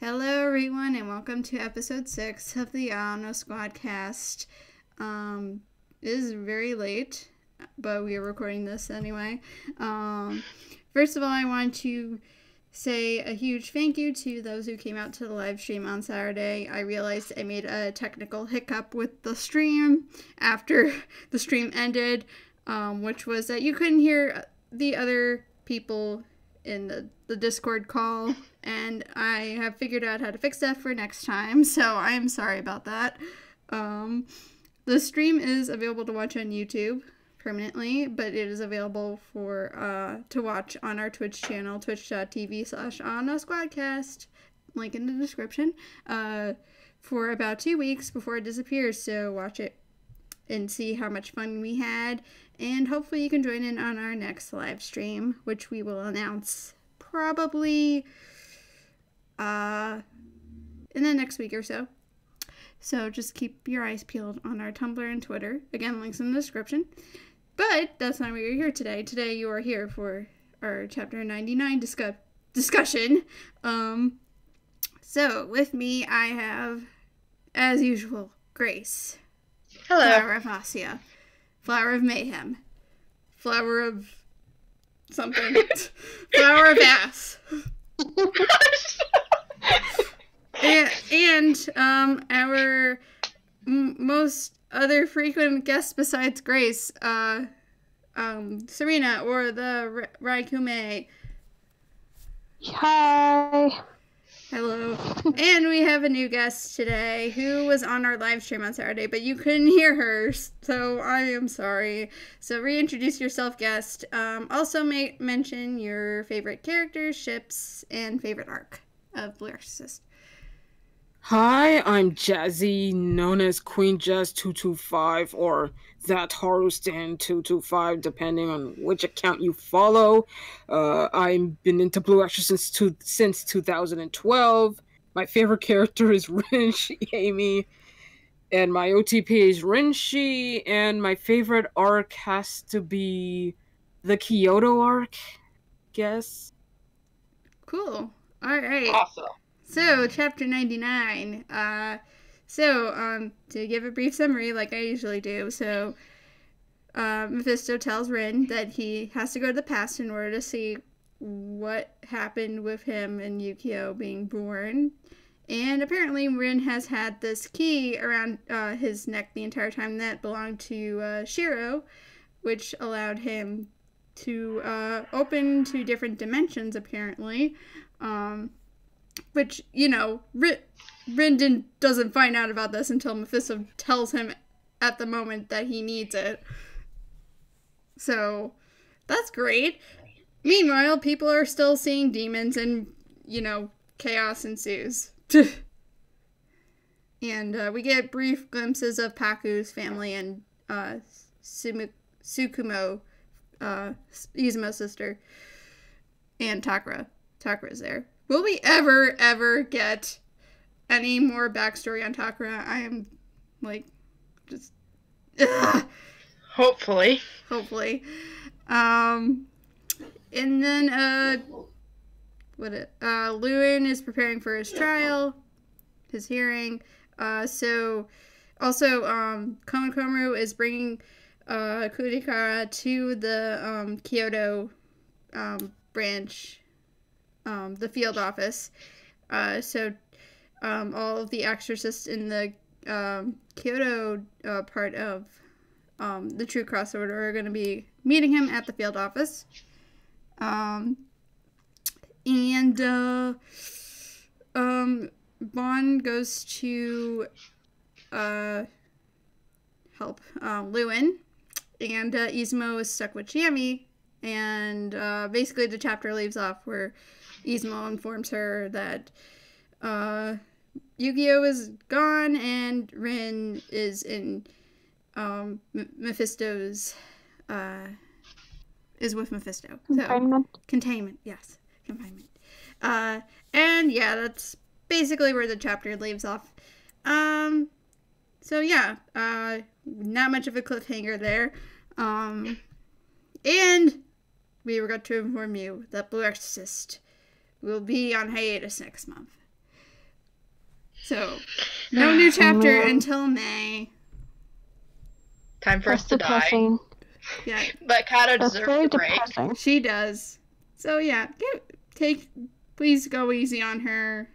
Hello, everyone, and welcome to episode 6 of the SquadCast. It is very late, but we are recording this anyway. First of all, I want to say a huge thank you to those who came out to the live stream on Saturday. I realized I made a technical hiccup with the stream after the stream ended, which was that you couldn't hear the other people in the Discord call, and I have figured out how to fix that for next time, so I am sorry about that. The stream is available to watch on YouTube permanently, but it is available for to watch on our Twitch channel, twitch.tv/SquadCast, link in the description, for about 2 weeks before it disappears, so watch it and see how much fun we had, and hopefully you can join in on our next live stream, which we will announce probably in the next week or so. So just keep your eyes peeled on our Tumblr and Twitter. Again, links in the description. But that's not why you're here today. Today you are here for our Chapter 99 discussion. So with me I have, as usual, Grace. Hello. Flower of Asya. Flower of Mayhem. Flower of something. Flower of Ass. and our most other frequent guest besides Grace, Serena, or the Raikume. Hi. Hello. And we have a new guest today who was on our live stream on Saturday, but you couldn't hear her, so I am sorry. So reintroduce yourself, guest. Also mention your favorite characters, ships, and favorite arc of Blue Exorcist. Hi, I'm Jazzy, known as Queen Jazz 225 or That Harustan 225, depending on which account you follow. I've been into Blue Exorcist since 2012. My favorite character is Shiemi, and my OTP is Rinshi, and my favorite arc has to be the Kyoto arc, guess. Cool. Alright. Awesome. So, Chapter 99. To give a brief summary, like I usually do, so, Mephisto tells Rin that he has to go to the past in order to see what happened with him and Yukio being born. And apparently Rin has had this key around his neck the entire time that belonged to Shiro, which allowed him to open to different dimensions, apparently. Which, you know, Rin doesn't find out about this until Mephisto tells him at the moment that he needs it. So, that's great. Meanwhile, people are still seeing demons and, you know, chaos ensues. And we get brief glimpses of Paku's family and Tsukumo, Izumo's sister, and Takara. Takara's there. Will we ever get any more backstory on Takara? I am, like, just... Ugh. Hopefully. And then, Lewin is preparing for his trial, his hearing. So, also, Komakomaru is bringing, Kurikara to the, Kyoto, branch, the field office. So all of the exorcists in the Kyoto part of the True Cross Order are going to be meeting him at the field office. And Bon goes to help Lewin, and Izumo is stuck with Shiemi, and basically the chapter leaves off where Izumo informs her that Yu-Gi-Oh is gone and Rin is in Mephisto's is with Mephisto. Confinement. So, containment, yes. Confinement. And yeah, that's basically where the chapter leaves off. So yeah, not much of a cliffhanger there. And we forgot to inform you that Blue Exorcist will be on hiatus next month. So, no new chapter until May. Time for us to die. Yeah. But Kato deserves a break. Depressing. She does. So, yeah, please go easy on her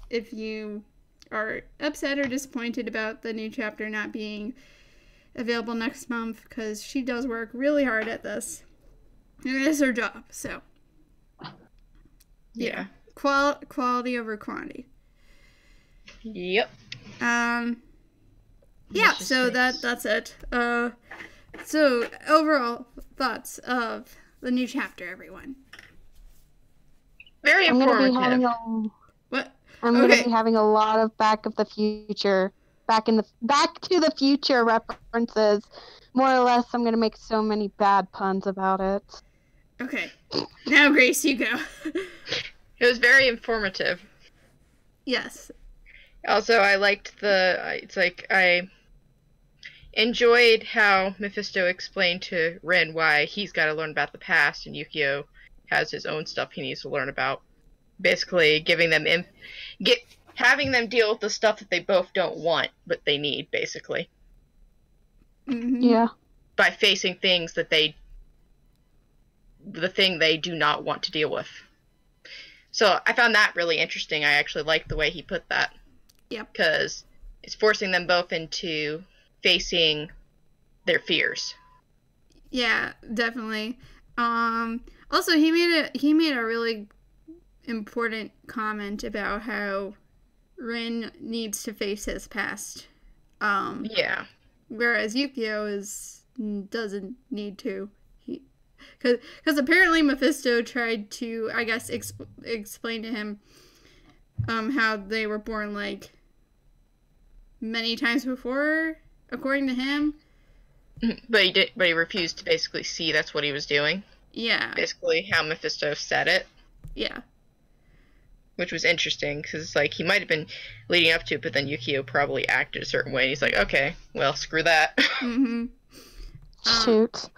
if you are upset or disappointed about the new chapter not being available next month, because she does work really hard at this. And it is her job, so. Yeah. Quality over quantity. Yep. Yeah, so that's it. So overall thoughts of the new chapter, everyone. Very informative. I'm gonna be having a lot of Back to the Future references. More or less, I'm gonna make so many bad puns about it. Okay. Now, Grace, you go. It was very informative. Yes. Also, I liked I enjoyed how Mephisto explained to Ren why he's got to learn about the past, and Yukio has his own stuff he needs to learn about. Basically, having them deal with the stuff that they both don't want, but they need, basically. Mm-hmm. Yeah. By facing things that the thing they do not want to deal with. So I found that really interesting. I actually liked the way he put that. Yep. Because it's forcing them both into facing their fears. Yeah, definitely. Also, he made a really important comment about how Rin needs to face his past. Yeah. Whereas Yukio doesn't need to. Because apparently Mephisto tried to, I guess, explain to him how they were born, like, many times before, according to him. But he refused to basically see that's what he was doing. Yeah. Basically how Mephisto said it. Yeah. Which was interesting, because it's like, he might have been leading up to it, but then Yukio probably acted a certain way, and he's like, okay, well, screw that. Mm-hmm. Shoot.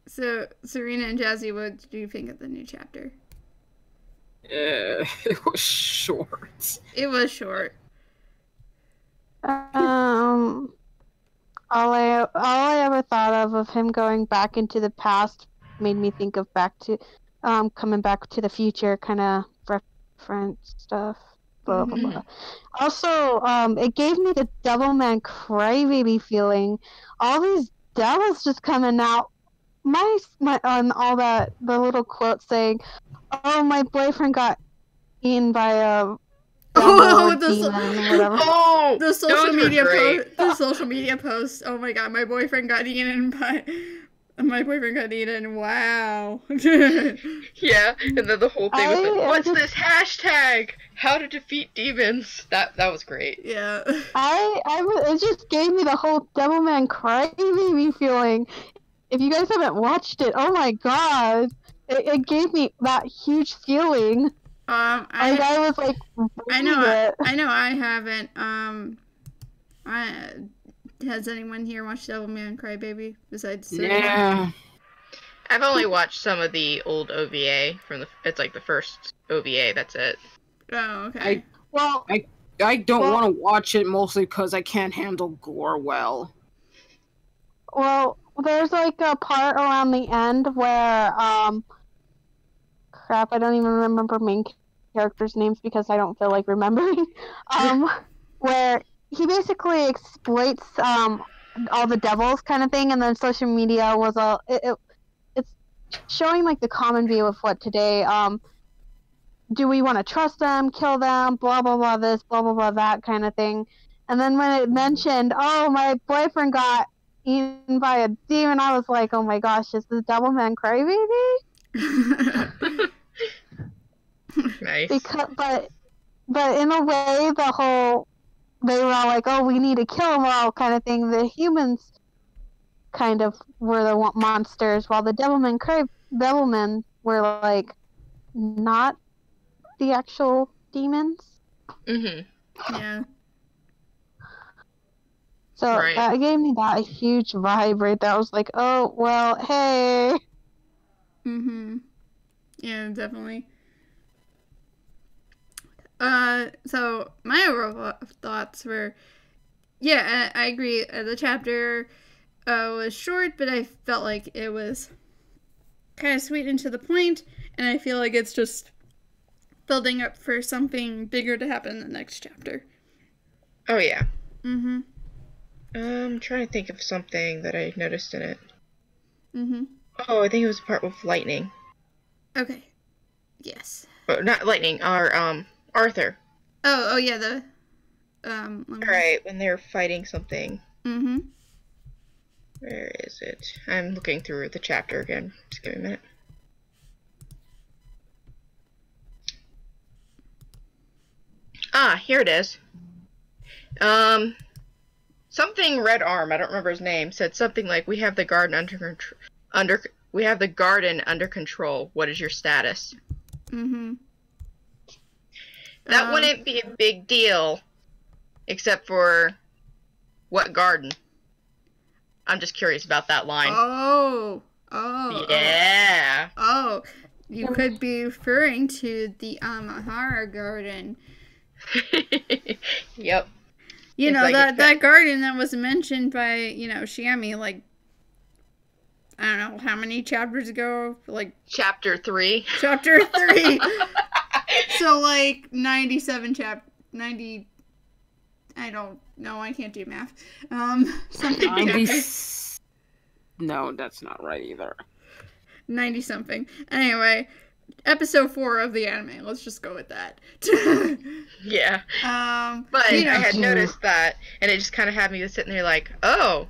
So, Serena and Jazzy, what do you think of the new chapter? It was short. It was short. All I ever thought of him going back into the past made me think of coming back to the future kind of reference stuff. Blah blah blah. Also, it gave me the Devilman Crybaby feeling. All these devils just coming out. My on all that, the little quote saying, "Oh, my boyfriend got eaten by a the social media post. The social media post. Oh my god, my boyfriend got eaten by. My boyfriend got eaten. Wow. Yeah, and then the whole thing was like, "What's this hashtag? How to defeat demons?" That was great. Yeah. It just gave me the whole Devilman Crybaby feeling. If you guys haven't watched it, oh my god, it gave me that huge feeling. I was like, I know I haven't. Has anyone here watched Devilman Crybaby besides? Yeah. I've only watched some of the old OVA it's like the first OVA. That's it. Oh, okay. I don't want to watch it mostly because I can't handle gore well. Well, there's like a part around the end where crap, I don't even remember main characters' names because I don't feel like remembering. Where he basically exploits all the devils kind of thing, and then social media was it's showing like the common view of what today. Do we want to trust them, kill them, blah blah blah this, blah blah blah that kind of thing. And then when it mentioned, oh, my boyfriend got eaten by a demon, I was like, oh my gosh, is this Devilman Crybaby? Nice. But in a way, they were all like, oh, we need to kill them all kind of thing. The humans kind of were the monsters, while the Devilmen were like not the actual demons. Mm-hmm. Yeah. So that gave me that huge vibe right there. I was like, oh, well, hey. Mm-hmm. Yeah, definitely. So my overall thoughts were, yeah, I agree. The chapter was short, but I felt like it was kind of sweet and to the point, and I feel like it's just building up for something bigger to happen in the next chapter. Oh, yeah. Mm-hmm. I'm trying to think of something that I noticed in it. Mm-hmm. Oh, I think it was the part with Lightning. Okay. Yes. Oh, not Lightning, Arthur. Oh, yeah, the, Alright, when they're fighting something. Mm-hmm. Where is it? I'm looking through the chapter again. Just give me a minute. Ah, here it is. Something Red Arm, I don't remember his name, said something like, "We have the garden under control. What is your status?" Mm-hmm. That wouldn't be a big deal, except for what garden? I'm just curious about that line. Oh. Yeah. Oh. You could be referring to the Amahara garden. Yep. You It's know, like that garden that was mentioned by, Shiemi, like, I don't know, how many chapters ago? Like, Chapter 3. Chapter 3. So, like, 90, I don't know, I can't do math. Something. 90... No, that's not right either. 90 something. Anyway, episode 4 of the anime. Let's just go with that. Yeah. But I had noticed that, and it just kind of had me sitting there like, oh,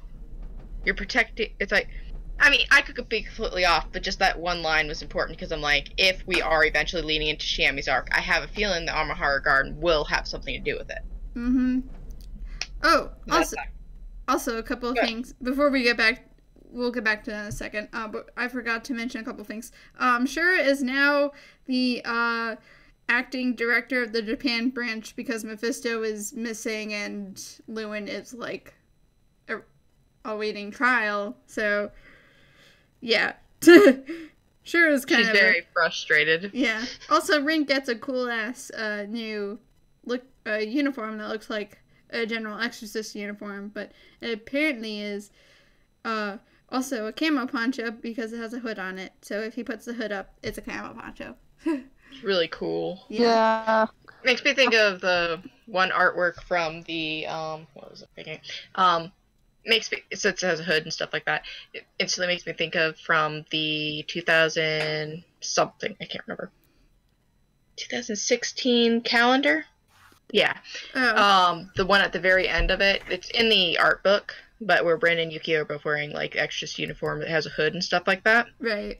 you're protecting. It's like, I mean, I could be completely off, but just that one line was important because I'm like, if we are eventually leaning into Shiemi's arc, I have a feeling the Amahara Garden will have something to do with it. Mm-hmm. Oh, also a couple of things before we get back. We'll get back to that in a second. But I forgot to mention a couple of things. Shura is now the acting director of the Japan branch because Mephisto is missing and Lewin is like awaiting trial. So, yeah. Shura's kind She's of very frustrated. Yeah. Also, Rink gets a cool ass new uniform that looks like a General Exorcist uniform, but it apparently is also a camo poncho because it has a hood on it. So if he puts the hood up, it's a camo poncho. It's really cool. Yeah. Makes me think of the one artwork from the what was it thinking? So it has a hood and stuff like that. It instantly makes me think of from the 2000 something, I can't remember. 2016 calendar? Yeah. Oh. The one at the very end of it. It's in the art book, but where Brandon and Yukio are both wearing like Exorcist uniform that has a hood and stuff like that. Right.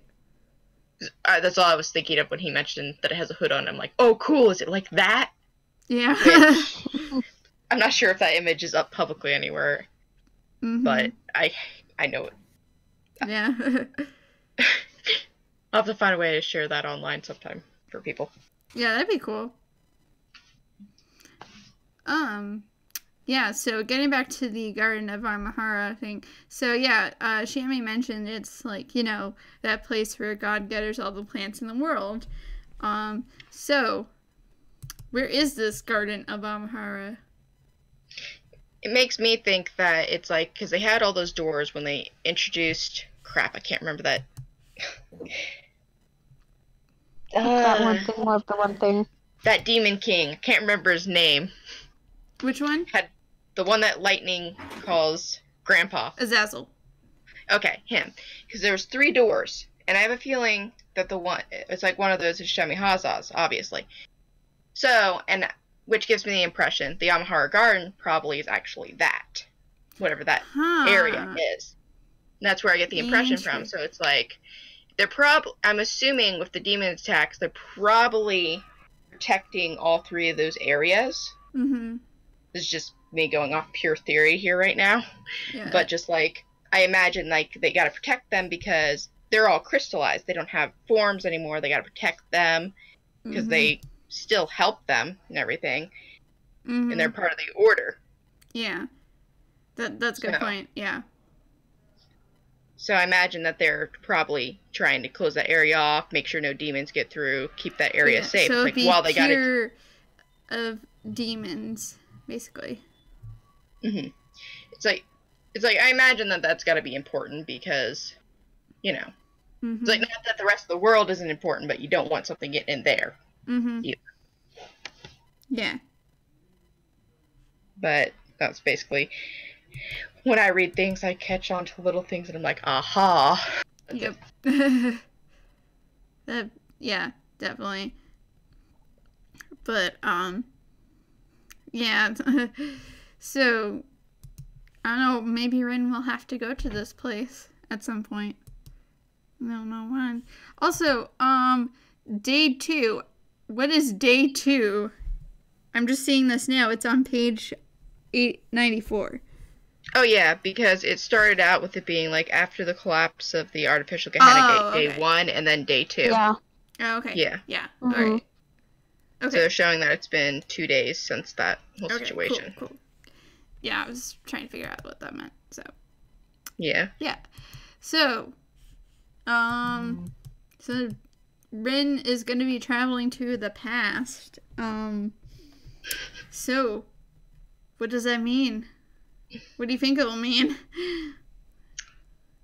That's all I was thinking of when he mentioned that it has a hood on. I'm like, oh, cool. Is it like that? Yeah. Which, I'm not sure if that image is up publicly anywhere, but I know it. Yeah. I'll have to find a way to share that online sometime for people. Yeah, that'd be cool. Yeah, so getting back to the Garden of Amahara thing. So yeah, Shiemi mentioned it's like, that place where God gathers all the plants in the world. So where is this Garden of Amahara? It makes me think that it's like, because they had all those doors when they introduced, crap, I can't remember that. That one thing was the one thing. That Demon King, I can't remember his name. Which one? Had the one that Lightning calls Grandpa. Azazel. Okay, him. Because there's 3 doors, and I have a feeling that it's like one of those is Shemi Haza's, obviously. So, and which gives me the impression the Amahara Garden probably is actually that, whatever that area is. And that's where I get the impression from. So it's like, I'm assuming with the demon attacks, they're probably protecting all 3 of those areas. Mm-hmm. This is just me going off pure theory here right now. Yeah. But just like, I imagine like they gotta protect them because they're all crystallized. They don't have forms anymore. They gotta protect them because they still help them and everything. And they're part of the order. Yeah. That's a good point. Yeah. So I imagine that they're probably trying to close that area off, make sure no demons get through, keep that area safe. So like while they got of demons, basically. Mm-hmm. It's like I imagine that that's got to be important because, you know, Mm-hmm. it's like not that the rest of the world isn't important, but you don't want something getting in there. Mm-hmm. Either. Yeah. But that's basically when I read things, I catch on to little things, and I'm like, aha. Yep. Yeah, definitely. But yeah. So I don't know. Maybe Rin will have to go to this place at some point. I don't know when. Also, day 2. What is day 2? I'm just seeing this now. It's on page 894. Oh yeah, because it started out with it being like after the collapse of the artificial Gehenna Gate, day 1, and then day 2. Yeah. Oh, okay. Yeah. Yeah. Mhm. All right. Okay. So they're showing that it's been 2 days since that whole situation. Cool. Yeah, I was trying to figure out what that meant. So. Yeah. Yeah. So, so Rin is going to be traveling to the past. So, what does that mean? What do you think it will mean?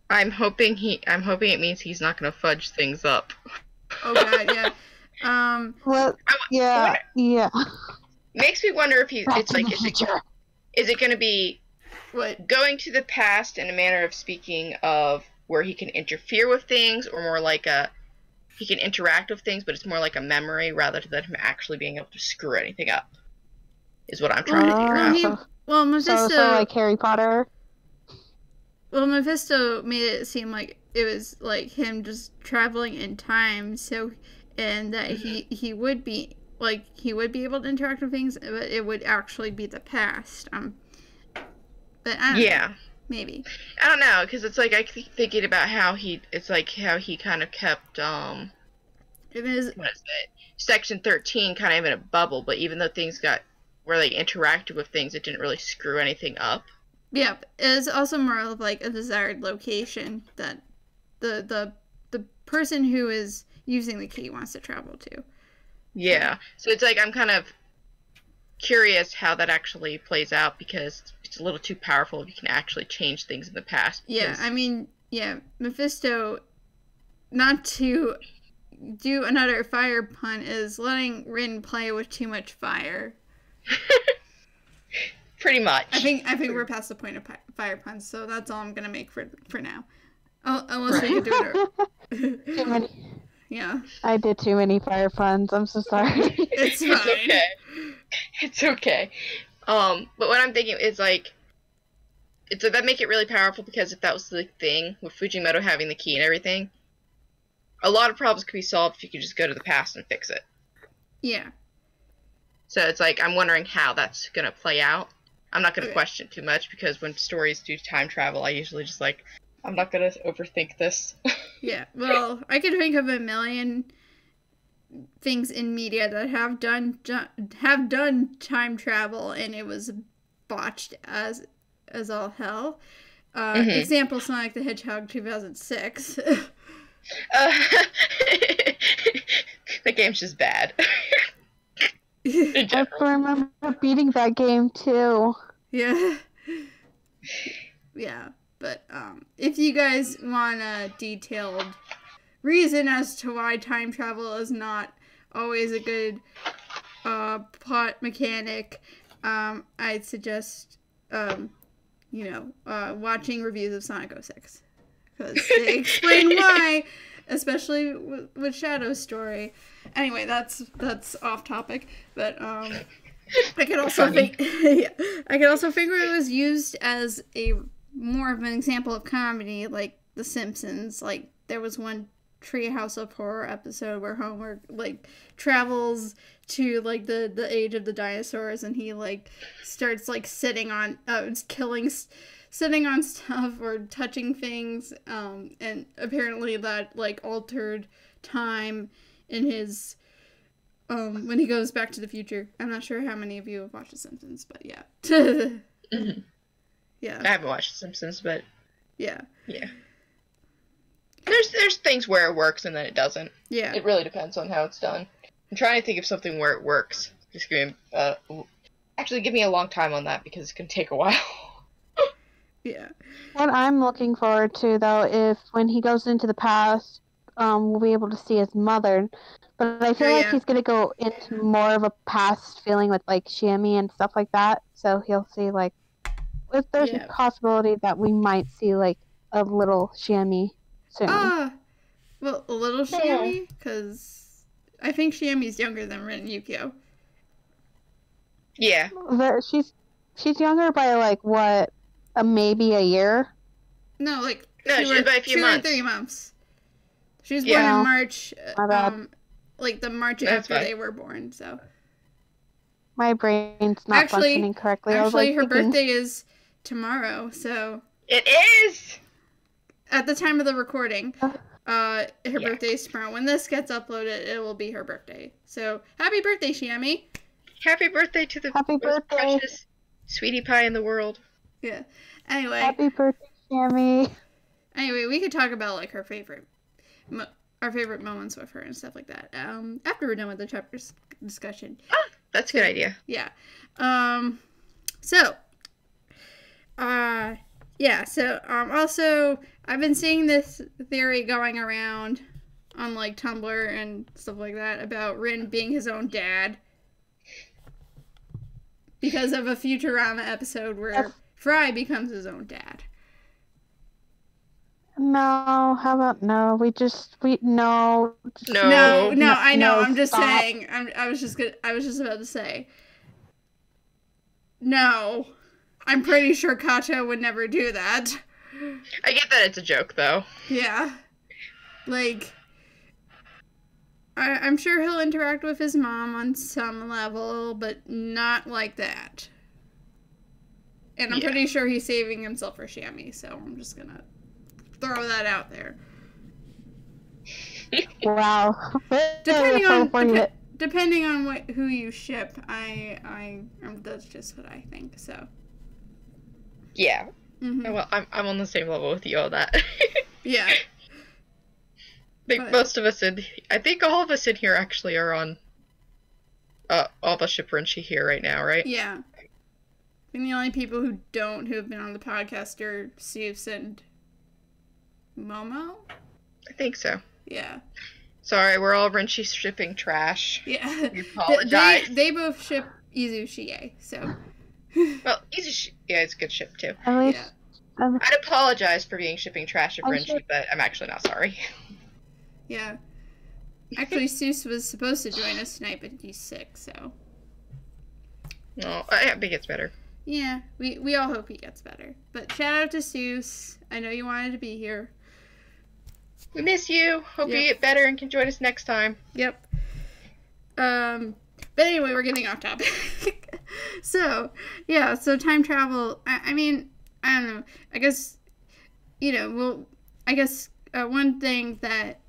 I'm hoping it means he's not going to fudge things up. Oh god, yeah. Well, yeah. Makes me wonder if it's like, is it going to be What? going to the past in a manner of speaking of where he can interfere with things, or more like he can interact with things, but it's more like a memory rather than him actually being able to screw anything up, is what I'm trying to figure out. Well, Mephisto. So like Harry Potter. Well, Mephisto made it seem like it was like him just traveling in time, and that he would be able to interact with things, but it would actually be the past. But I don't know. Maybe. I don't know, because it's like I keep thinking about how he kind of kept It is. What is it? Section 13 kind of in a bubble, but even though things got where they interacted with things, it didn't really screw anything up. Yeah, it's also more of like a desired location that the person who is using the key wants to travel to. Yeah, so it's like I'm kind of curious how that actually plays out, because it's a little too powerful if you can actually change things in the past. Yeah, I mean, Mephisto, not to do another fire pun, is letting Rin play with too much fire. Pretty much. I think we're past the point of fire puns, so that's all I'm gonna make for now. Unless we can do it. Too many. Yeah. I did too many fire puns. I'm so sorry. It's fine. It's okay. It's okay. But what I'm thinking is like, that make it really powerful, because if that was the thing with Fujimoto having the key and everything, a lot of problems could be solved if you could just go to the past and fix it. Yeah. So it's like, I'm wondering how that's going to play out. I'm not going to question too much, because when stories do time travel, I usually just like, I'm not going to overthink this. Yeah, well, I can think of a million things in media that have done time travel, and it was botched as all hell. Example, Sonic the Hedgehog 2006. The game's just bad. I remember beating that game too. Yeah. Yeah, but if you guys want a detailed reason as to why time travel is not always a good plot mechanic, I'd suggest watching reviews of Sonic 06, because they explain why, especially with Shadow's story. Anyway, that's off topic, but I could also think it was used as a more of an example of comedy, like The Simpsons. Like, there was one Treehouse of Horror episode where Homer like travels to like the age of the dinosaurs, and he like starts like sitting on stuff or touching things, and apparently that like altered time in his when he goes back to the future. I'm not sure how many of you have watched The Simpsons, but yeah. Mm-hmm. Yeah. I haven't watched The Simpsons, but yeah. There's things where it works and then it doesn't. Yeah. It really depends on how it's done. I'm trying to think of something where it works. Just give me actually give me a long time on that because it's gonna take a while. Yeah. What I'm looking forward to, though, is when he goes into the past, we'll be able to see his mother. But I feel like he's going to go into more of a past feeling with, like, Shiemi and stuff like that. So he'll see, like, if there's a possibility that we might see, like, a little Shiemi soon. Well, a little Shiemi? Because I think Shiemi's younger than Rin and Yukio. Yeah. She's younger by, like, what? Maybe a year? No, like she's by a few months. 3 months. She was born in March, like the March after they were born. So my brain's not functioning correctly. Actually, her birthday is tomorrow. So it is. At the time of the recording, her birthday is tomorrow. When this gets uploaded, it will be her birthday. So happy birthday, Shiemi! Happy birthday to the most precious sweetie pie in the world. Yeah. Anyway. Happy birthday, Shiemi. Anyway, we could talk about like our favorite moments with her and stuff like that. After we're done with the chapter discussion. Oh, that's a good idea. Yeah. So also I've been seeing this theory going around on like Tumblr and stuff like that about Rin being his own dad. Because of a Futurama episode where Fry becomes his own dad. No, how about no? No, I know. I'm just saying. I was just about to say. No, I'm pretty sure Kato would never do that. I get that it's a joke, though. Yeah, like I'm sure he'll interact with his mom on some level, but not like that. And I'm pretty sure he's saving himself for Shiemi, so I'm just gonna throw that out there. Wow. Depending on who you ship, that's just what I think. So. Yeah. Mm-hmm. Well, I'm on the same level with you on that. Yeah. I think all of us in here actually are on all the ship Renshi here right now, right? Yeah. And the only people who have been on the podcast are Seuss and Momo? I think so. Yeah. Sorry, we're all Renshi shipping trash. Yeah. We apologize. They both ship Izushie, so. Well, Izushie, it's a good ship too. At least, I'd apologize for being shipping trash of Renshi, but I'm actually not sorry. Yeah. Actually, Seuss was supposed to join us tonight, but he's sick, so. Oh, I hope he gets better. Yeah, we all hope he gets better. But shout out to Seuss. I know you wanted to be here. We miss you. Hope you get better and can join us next time. Yep. But anyway, we're getting off topic. So time travel. I mean, I don't know. I guess, one thing that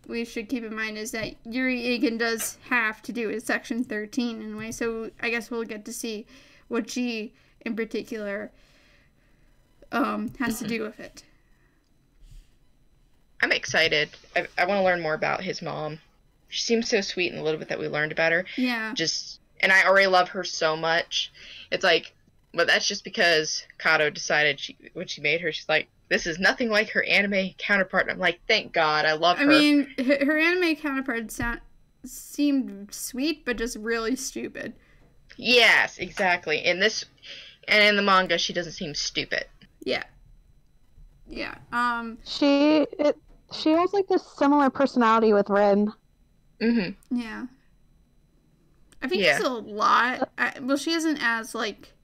we should keep in mind is that Yuri Egan does have to do with Section 13 in a way, so I guess we'll get to see what she, in particular, has to do with it. I'm excited. I want to learn more about his mom. She seems so sweet in the little bit that we learned about her. Yeah. And I already love her so much. It's like, but that's just because Kato decided when she made her, she's like, this is nothing like her anime counterpart. I'm like, thank God, I love her. I mean, her anime counterpart seemed sweet, but just really stupid. Yes, exactly. In the manga, she doesn't seem stupid. Yeah. Yeah. She has like this similar personality with Rin. Mm-hmm. Yeah. I think it's a lot. She isn't as like,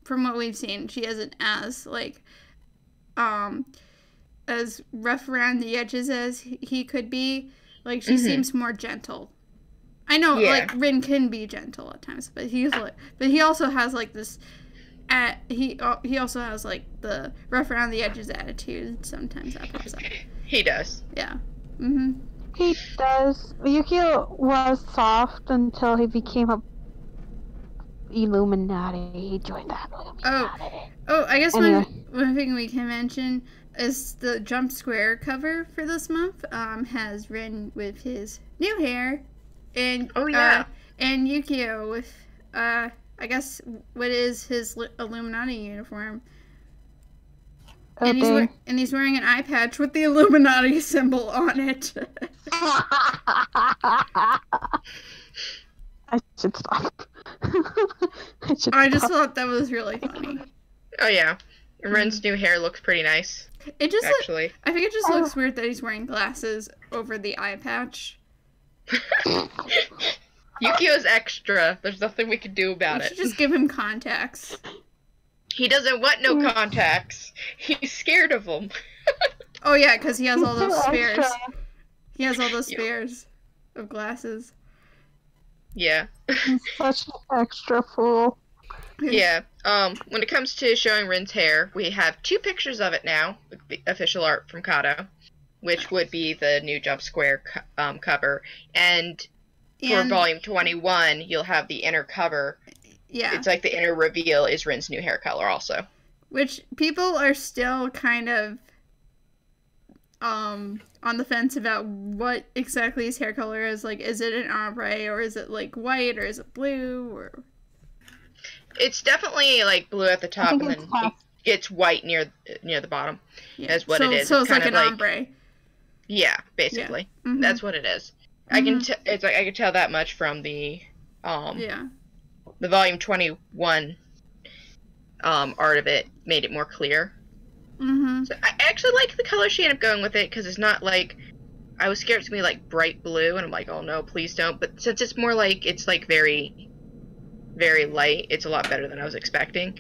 from what we've seen, she isn't as like, as rough around the edges as he could be. Like, she seems more gentle. I know, like, Rin can be gentle at times, but he also has like this. He also has like the rough around the edges attitude. Sometimes that pops up. He does. Yeah. Mhm. He does. Yukio was soft until he became a Illuminati. He joined that Illuminati. Oh, I guess one thing we can mention is the Jump Square cover for this month has Rin with his new hair and And Yukio with, I guess, what is his Illuminati uniform. Oh, And he's wearing an eye patch with the Illuminati symbol on it. I should stop. I just thought that was really funny. Oh yeah, Ren's new hair looks pretty nice. It just actually. I think it just looks weird that he's wearing glasses over the eye patch. Yukio's extra. There's nothing we can do about We it. should just give him contacts. He doesn't want no contacts. He's scared of them. Oh yeah, because he has all those spares. Extra. He has all those spares of glasses. Yeah. He's such an extra fool. Yeah. When it comes to showing Ren's hair, we have 2 pictures of it now, the official art from Kato, which would be the new Jump Square cover. And for volume 21, you'll have the inner cover. Yeah. It's like the inner reveal is Ren's new hair color also. Which people are still kind of on the fence about what exactly his hair color is. Like, is it an ombre, or is it like white, or is it blue, or... It's definitely like blue at the top, and then it gets white near the bottom. Yeah. That's what it is. So it's kind like of an ombre. Yeah, basically. Yeah. Mm-hmm. That's what it is. I can tell that much from the the volume 21 art of it made it more clear. Mm-hmm. So I actually like the color she ended up going with it, because it's not like, I was scared it's gonna be like bright blue, and I'm like, oh no, please don't. But since it's more like, it's like very, very light, it's a lot better than I was expecting.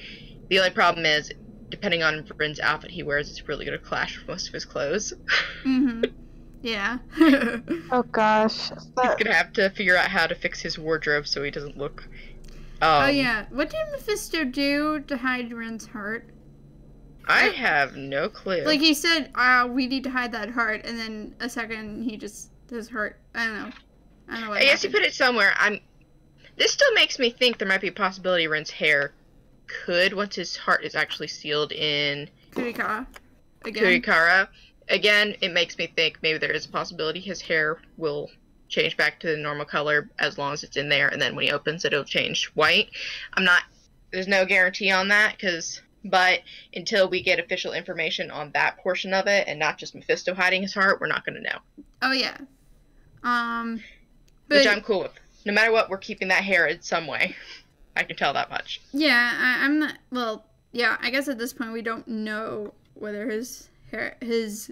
The only problem is, depending on Ren's outfit he wears, it's really gonna clash with most of his clothes. Mm-hmm. Yeah. Oh gosh. He's gonna have to figure out how to fix his wardrobe so he doesn't look... oh yeah. What did Mephisto do to hide Ren's heart? I have no clue. Like, he said, we need to hide that heart, and then a second he just, his heart, I don't know what I guess he happened. put it somewhere. This still makes me think there might be a possibility Ren's hair could, once his heart is actually sealed in Kurikara. Kurikara. Again, it makes me think maybe there is a possibility his hair will change back to the normal color as long as it's in there, and then when he opens it, it'll change white. There's no guarantee on that, but until we get official information on that portion of it, and not just Mephisto hiding his heart, we're not going to know. Oh yeah. Which I'm cool with. No matter what, we're keeping that hair in some way. I can tell that much. Yeah, I'm not, well, yeah, I guess at this point we don't know whether his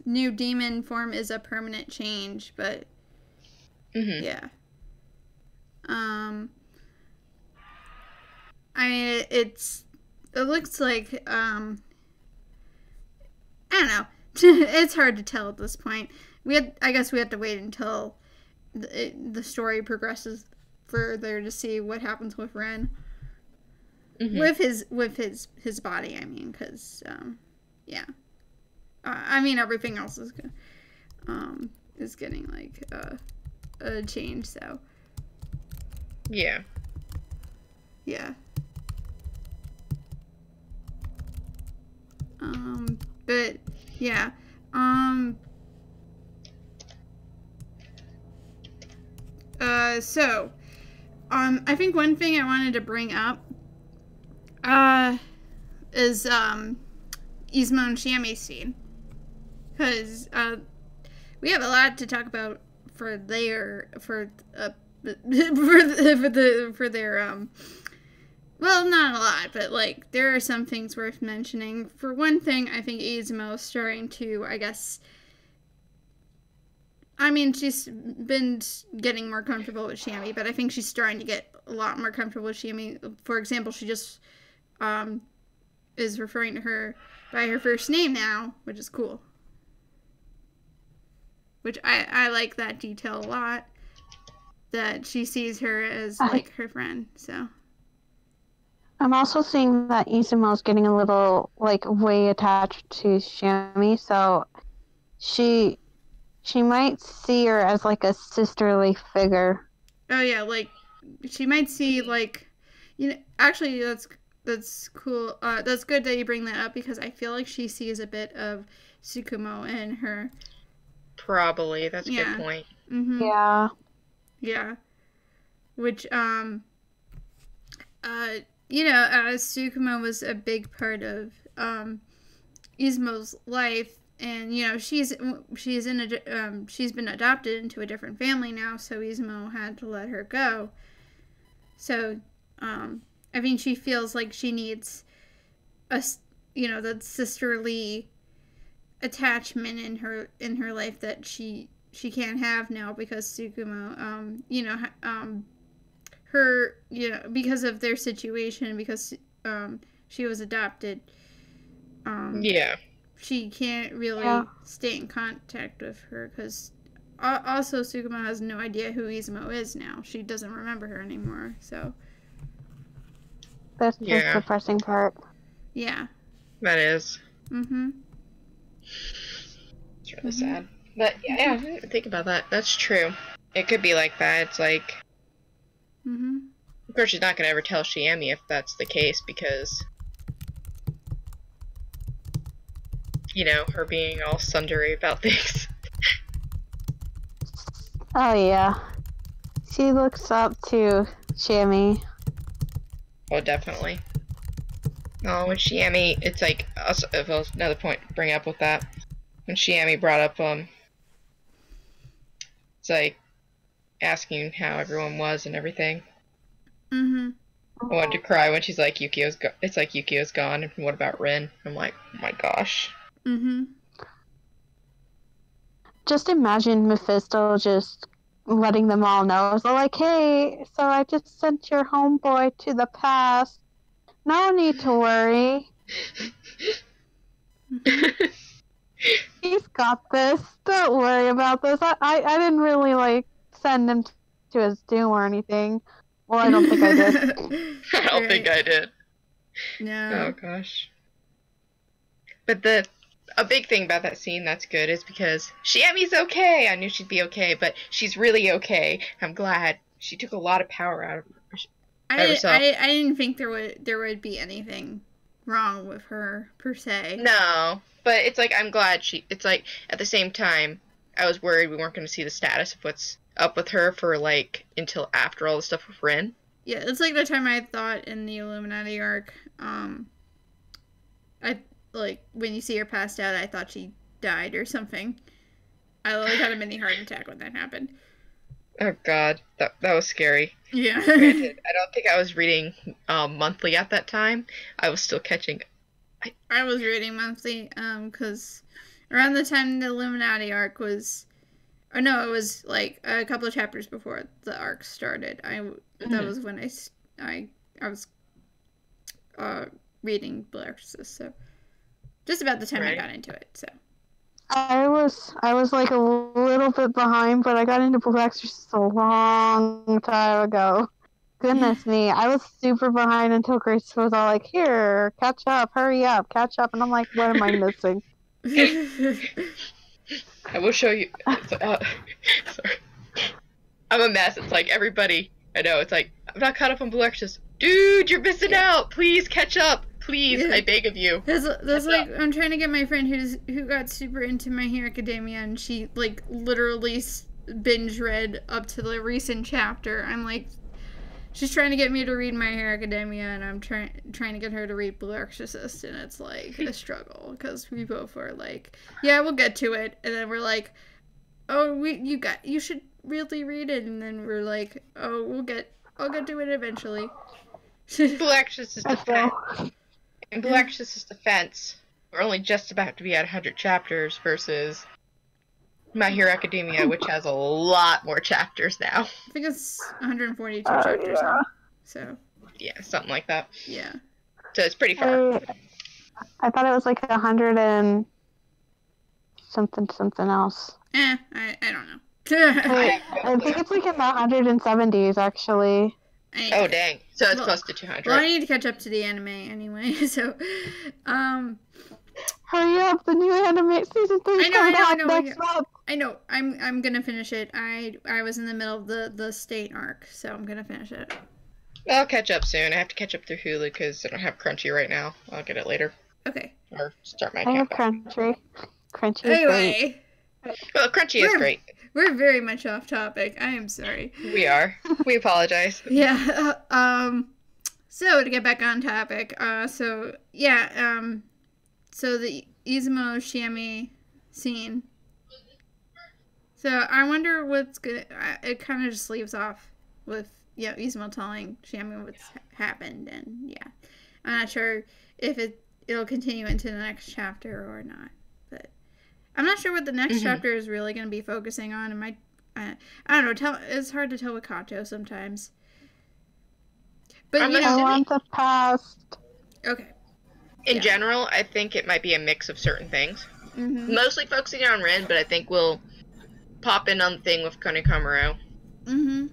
new demon form is a permanent change, but yeah. I mean, it looks like, I don't know. It's hard to tell at this point. I guess we have to wait until the story progresses further to see what happens with Ren. With his body, I mean, because, yeah. I mean, everything else is getting, like, a change, so. Yeah. Yeah. But, yeah. So, I think one thing I wanted to bring up, is, Izumo and Shiemi's scene. Because, we have a lot to talk about for their, well, not a lot, but, like, there are some things worth mentioning. For one thing, I think Izumo is starting to, I guess, I mean, she's been getting more comfortable with Shiemi, but I think she's starting to get a lot more comfortable with Shiemi. For example, she just, is referring to her by her first name now, which is cool. Which I like that detail a lot, that she sees her as, like, her friend, so. I'm also seeing that Izumo's getting a little, like, way attached to Shiemi, so she might see her as, like, a sisterly figure. Oh, yeah, like, she might see, like, you know, actually, that's cool. That's good that you bring that up, because I feel like she sees a bit of Tsukumo in her. Probably. That's a good point. Mm-hmm. Yeah. Yeah. which Sukimo was a big part of Izumo's life, and she's been adopted into a different family now, so Izumo had to let her go. So she feels like she needs the sisterly attachment in her life that she can't have now, because Tsukumo because of their situation, because she was adopted, she can't really stay in contact with her, because also Tsukumo has no idea who Izumo is now. She doesn't remember her anymore, so that's the depressing part. Yeah, that is. It's really sad. But yeah, I didn't even think about that. That's true. It could be like that. It's like, of course, she's not gonna ever tell Shiemi if that's the case, because her being all sundry about things. Oh yeah, she looks up to Shiemi. Oh, definitely. Oh, when Shiemi, it's like, also, another point to bring up with that. When Shiemi brought up, it's like, asking how everyone was and everything. I wanted to cry when she's like, Yukio's gone, and what about Rin? I'm like, oh my gosh. Just imagine Mephisto just letting them all know. So like, hey, so I just sent your homeboy to the past. No need to worry. He's got this. Don't worry about this. I didn't really send him to his doom or anything. Well, I don't think I did. I don't think I did. No. Oh gosh. But a big thing about that scene that's good is because Shiemi's okay. I knew she'd be okay, but she's really okay. I'm glad. She took a lot of power out of herself. I didn't think there would be anything wrong with her per se. No, but it's like, I'm glad it's like, at the same time, I was worried we weren't going to see the status of what's up with her for until after all the stuff with Rin. Yeah, it's like the time I thought in the Illuminati arc, when you see her passed out, I thought she died or something. I had a mini heart attack when that happened. Oh god, that was scary. Yeah. Granted, I don't think I was reading monthly at that time. I was still catching. I was reading monthly, because around the time the Illuminati arc was, or no, it was like a couple of chapters before the arc started. That was when I was reading Blue Exorcist, so just about the time I got into it. So I was like a little bit behind, but I got into Blue Exorcist a long time ago. Goodness me, I was super behind until Grace was all like, "Here, catch up, hurry up, catch up," and I'm like, "What am I missing?" I will show you. Sorry. I'm a mess. It's like everybody. I know. It's like, I'm not caught up on Blue Exorcist. Dude, you're missing out. Please catch up. Please, I beg of you. There's I'm trying to get my friend who got super into My Hero Academia, and she literally binge read up to the recent chapter. I'm like, she's trying to get me to read My Hero Academia, and I'm trying to get her to read Blue Exorcist, and it's like a struggle, because we both are like, yeah, we'll get to it, and then we're like, oh, you should really read it, and then we're like, oh, I'll get to it eventually. Blue Exorcist's defense. In Blue Exorcist's defense, we're only just about to be at 100 chapters versus My Hero Academia, which has a lot more chapters now. I think it's 142 chapters now. So. Yeah, something like that. Yeah. So it's pretty far. I thought it was like 100 and something else. I don't know. I think it's like in the 170s, actually. Oh, dang. So it's close to 200. Well, I need to catch up to the anime anyway, so, Hurry up, the new anime season 3 is coming out next month. I know. I'm gonna finish it. I was in the middle of the state arc, so I'm gonna finish it. I'll catch up soon. I have to catch up through Hulu because I don't have Crunchy right now. I'll get it later. Okay. Or start my account. I have Crunchy. Crunchy is great. Well, Crunchy is great. we're very much off topic. I am sorry. We are. We apologize. Yeah. So to get back on topic, so the Izumo Shiemi scene. So I wonder what's gonna. It kind of just leaves off with Izumo telling Shiemi what's happened, and yeah, I'm not sure if it'll continue into the next chapter or not, but I'm not sure what the next chapter is really going to be focusing on. It might, I don't know. It's hard to tell with Kato sometimes. But I want the past. Okay. In general, I think it might be a mix of certain things. Mm-hmm. Mostly focusing on Ren, but I think we'll pop in on the thing with Konekamuro. Mm-hmm.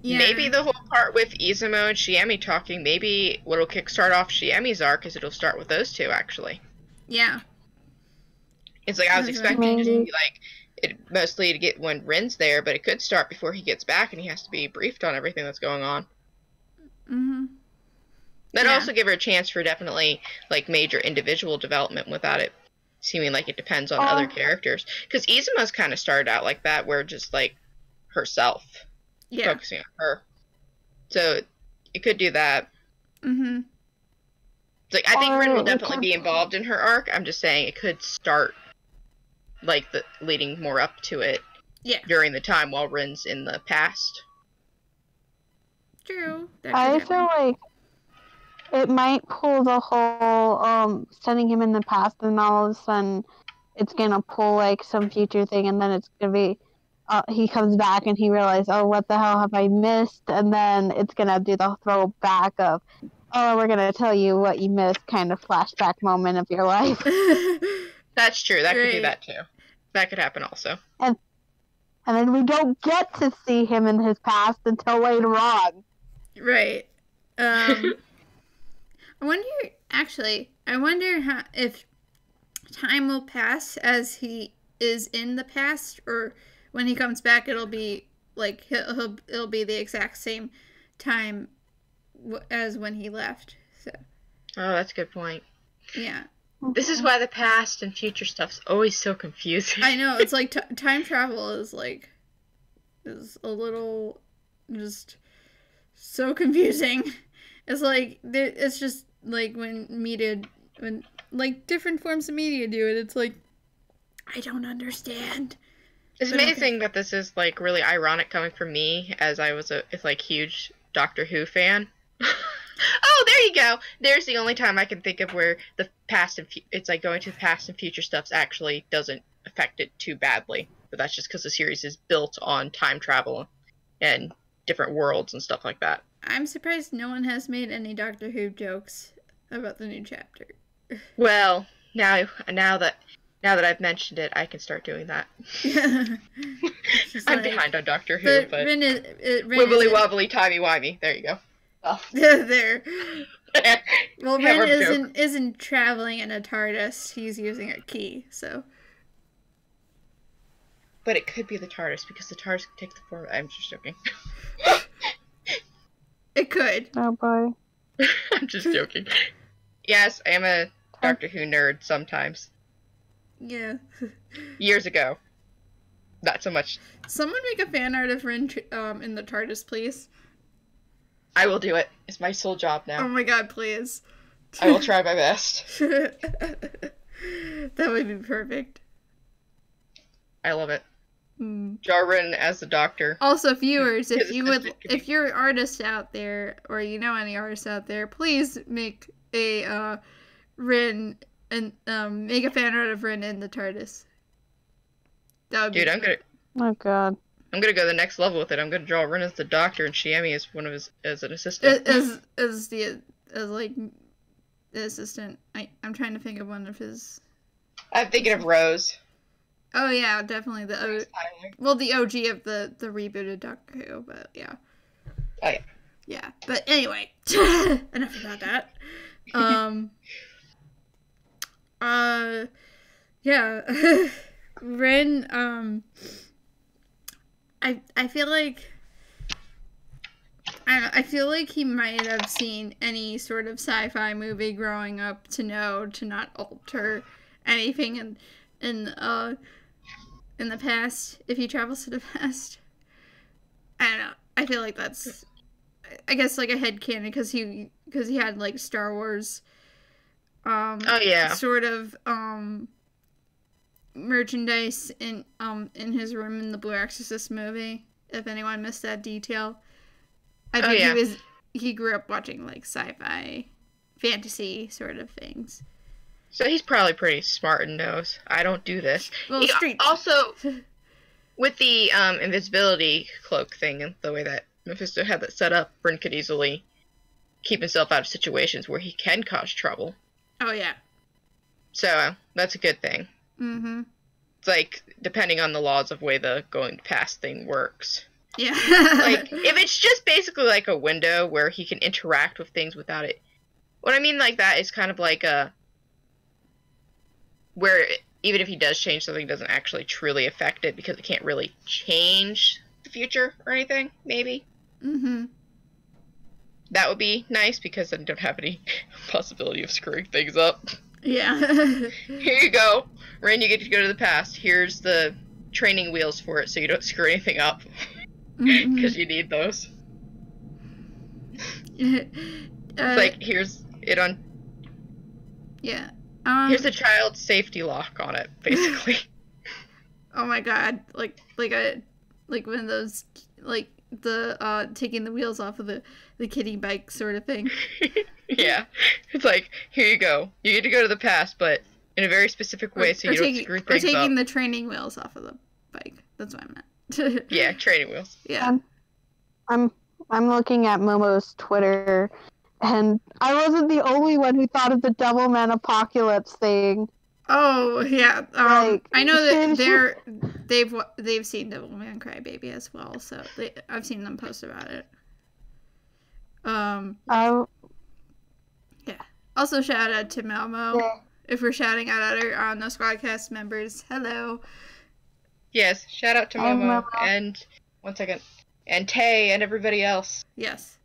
Yeah. Maybe the whole part with Izumo and Shiemi talking, maybe what'll kickstart off Shiemi's arc is it'll start with those two, actually. Yeah. It's like, I was expecting it to be mostly to get when Ren's there, but it could start before he gets back and he has to be briefed on everything that's going on. Mm-hmm. But also give her a chance for definitely, major individual development without it seeming like it depends on other characters. Because Izumo's kind of started out like that, where just, herself. Yeah. Focusing on her. So, it could do that. Mm-hmm. I think Ren will definitely be involved in her arc. I'm just saying it could start, leading more up to it. Yeah. During the time while Ren's in the past. True. I feel like it might pull the whole sending him in the past, and all of a sudden it's gonna pull some future thing, and then it's gonna be he comes back and he realizes, oh, what the hell have I missed? And then it's gonna do the throwback of, oh, we're gonna tell you what you missed, kind of flashback moment of your life. That's true. That could do that too. That could happen also. And then we don't get to see him in his past until later on. Right. I wonder if time will pass as he is in the past, or when he comes back, it'll be it'll be the exact same time as when he left. So. Oh, that's a good point. Yeah. This is why the past and future stuff's always so confusing. I know, it's like time travel is a little just so confusing. It's it's just when different forms of media do it, it's I don't understand. It's amazing that this is really ironic coming from me, as I was a huge Doctor Who fan. Oh, there you go. There's the only time I can think of where the past and it's going to the past and future stuff actually doesn't affect it too badly. But that's just because the series is built on time travel and different worlds and stuff like that. I'm surprised no one has made any Doctor Who jokes about the new chapter. Well, now that I've mentioned it, I can start doing that. I'm behind on Doctor Who, but wibbly wobbly timey wimey. There you go. Oh. There. Well, Ren isn't traveling in a TARDIS. He's using a key, so. But it could be the TARDIS, because the TARDIS can take the form. I'm just joking. It could. Oh boy. I'm just joking. Yes, I am a Doctor Who nerd sometimes. Yeah. Years ago. Not so much. Someone make a fan art of Ren in the TARDIS, please. I will do it. It's my sole job now. Oh my god, please. I will try my best. That would be perfect. I love it. Draw Ren as the Doctor. Also, viewers, if you're artists out there, or you know any artists out there, please make a Ren and make a fan art of Ren in the TARDIS. That would be Oh god. I'm gonna go the next level with it. I'm gonna draw Ren as the Doctor and Shiemi as one of as an assistant. As the assistant. I'm trying to think of one of his. I'm thinking of Rose. Oh yeah, definitely the OG of the rebooted Doctor Who, but yeah. Oh yeah. Yeah, but anyway, enough about that. Yeah, Ren. I feel like. I don't know, I feel like he might have seen any sort of sci-fi movie growing up to know to not alter anything, and in the past if he travels to the past. I don't know. I feel like that's, I guess, like a headcanon because he had like Star Wars sort of merchandise in his room in the Blue Exorcist movie. If anyone missed that detail, I think he grew up watching like sci-fi, fantasy sort of things. So he's probably pretty smart and knows I don't do this. Well, also, with the invisibility cloak thing and the way that Mephisto had that set up, Bryn could easily keep himself out of situations where he can cause trouble. Oh yeah. So that's a good thing. Mm-hmm. It's like, depending on the laws of way the going to past thing works. Yeah. Like, if it's just basically like a window where he can interact with things without it. What I mean like that is kind of like where even if he does change something, it doesn't actually truly affect it because it can't really change the future or anything, maybe. Mm-hmm. That would be nice because then you don't have any possibility of screwing things up. Yeah. Here you go. Ren, you get to go to the past. Here's the training wheels for it so you don't screw anything up. Because you need those. It's like, here's it on... Yeah. Here's a child safety lock on it, basically. Oh my god. Like one of those, like, the, taking the wheels off of the kiddie bike sort of thing. Yeah. It's like, here you go. You get to go to the past, but in a very specific way so you don't screw things up. Or taking the training wheels off of the bike. That's what I meant. Yeah, training wheels. Yeah. I'm looking at Momo's Twitter, and I wasn't the only one who thought of the Devilman Apocalypse thing. Oh yeah, Like, I know that they've seen Devilman Crybaby as well, so I've seen them post about it. Yeah. Also, shout out to Momo. Yeah. If we're shouting out other the SquadCast members, hello. Yes, shout out to Momo and 1 second, and Tay and everybody else. Yes.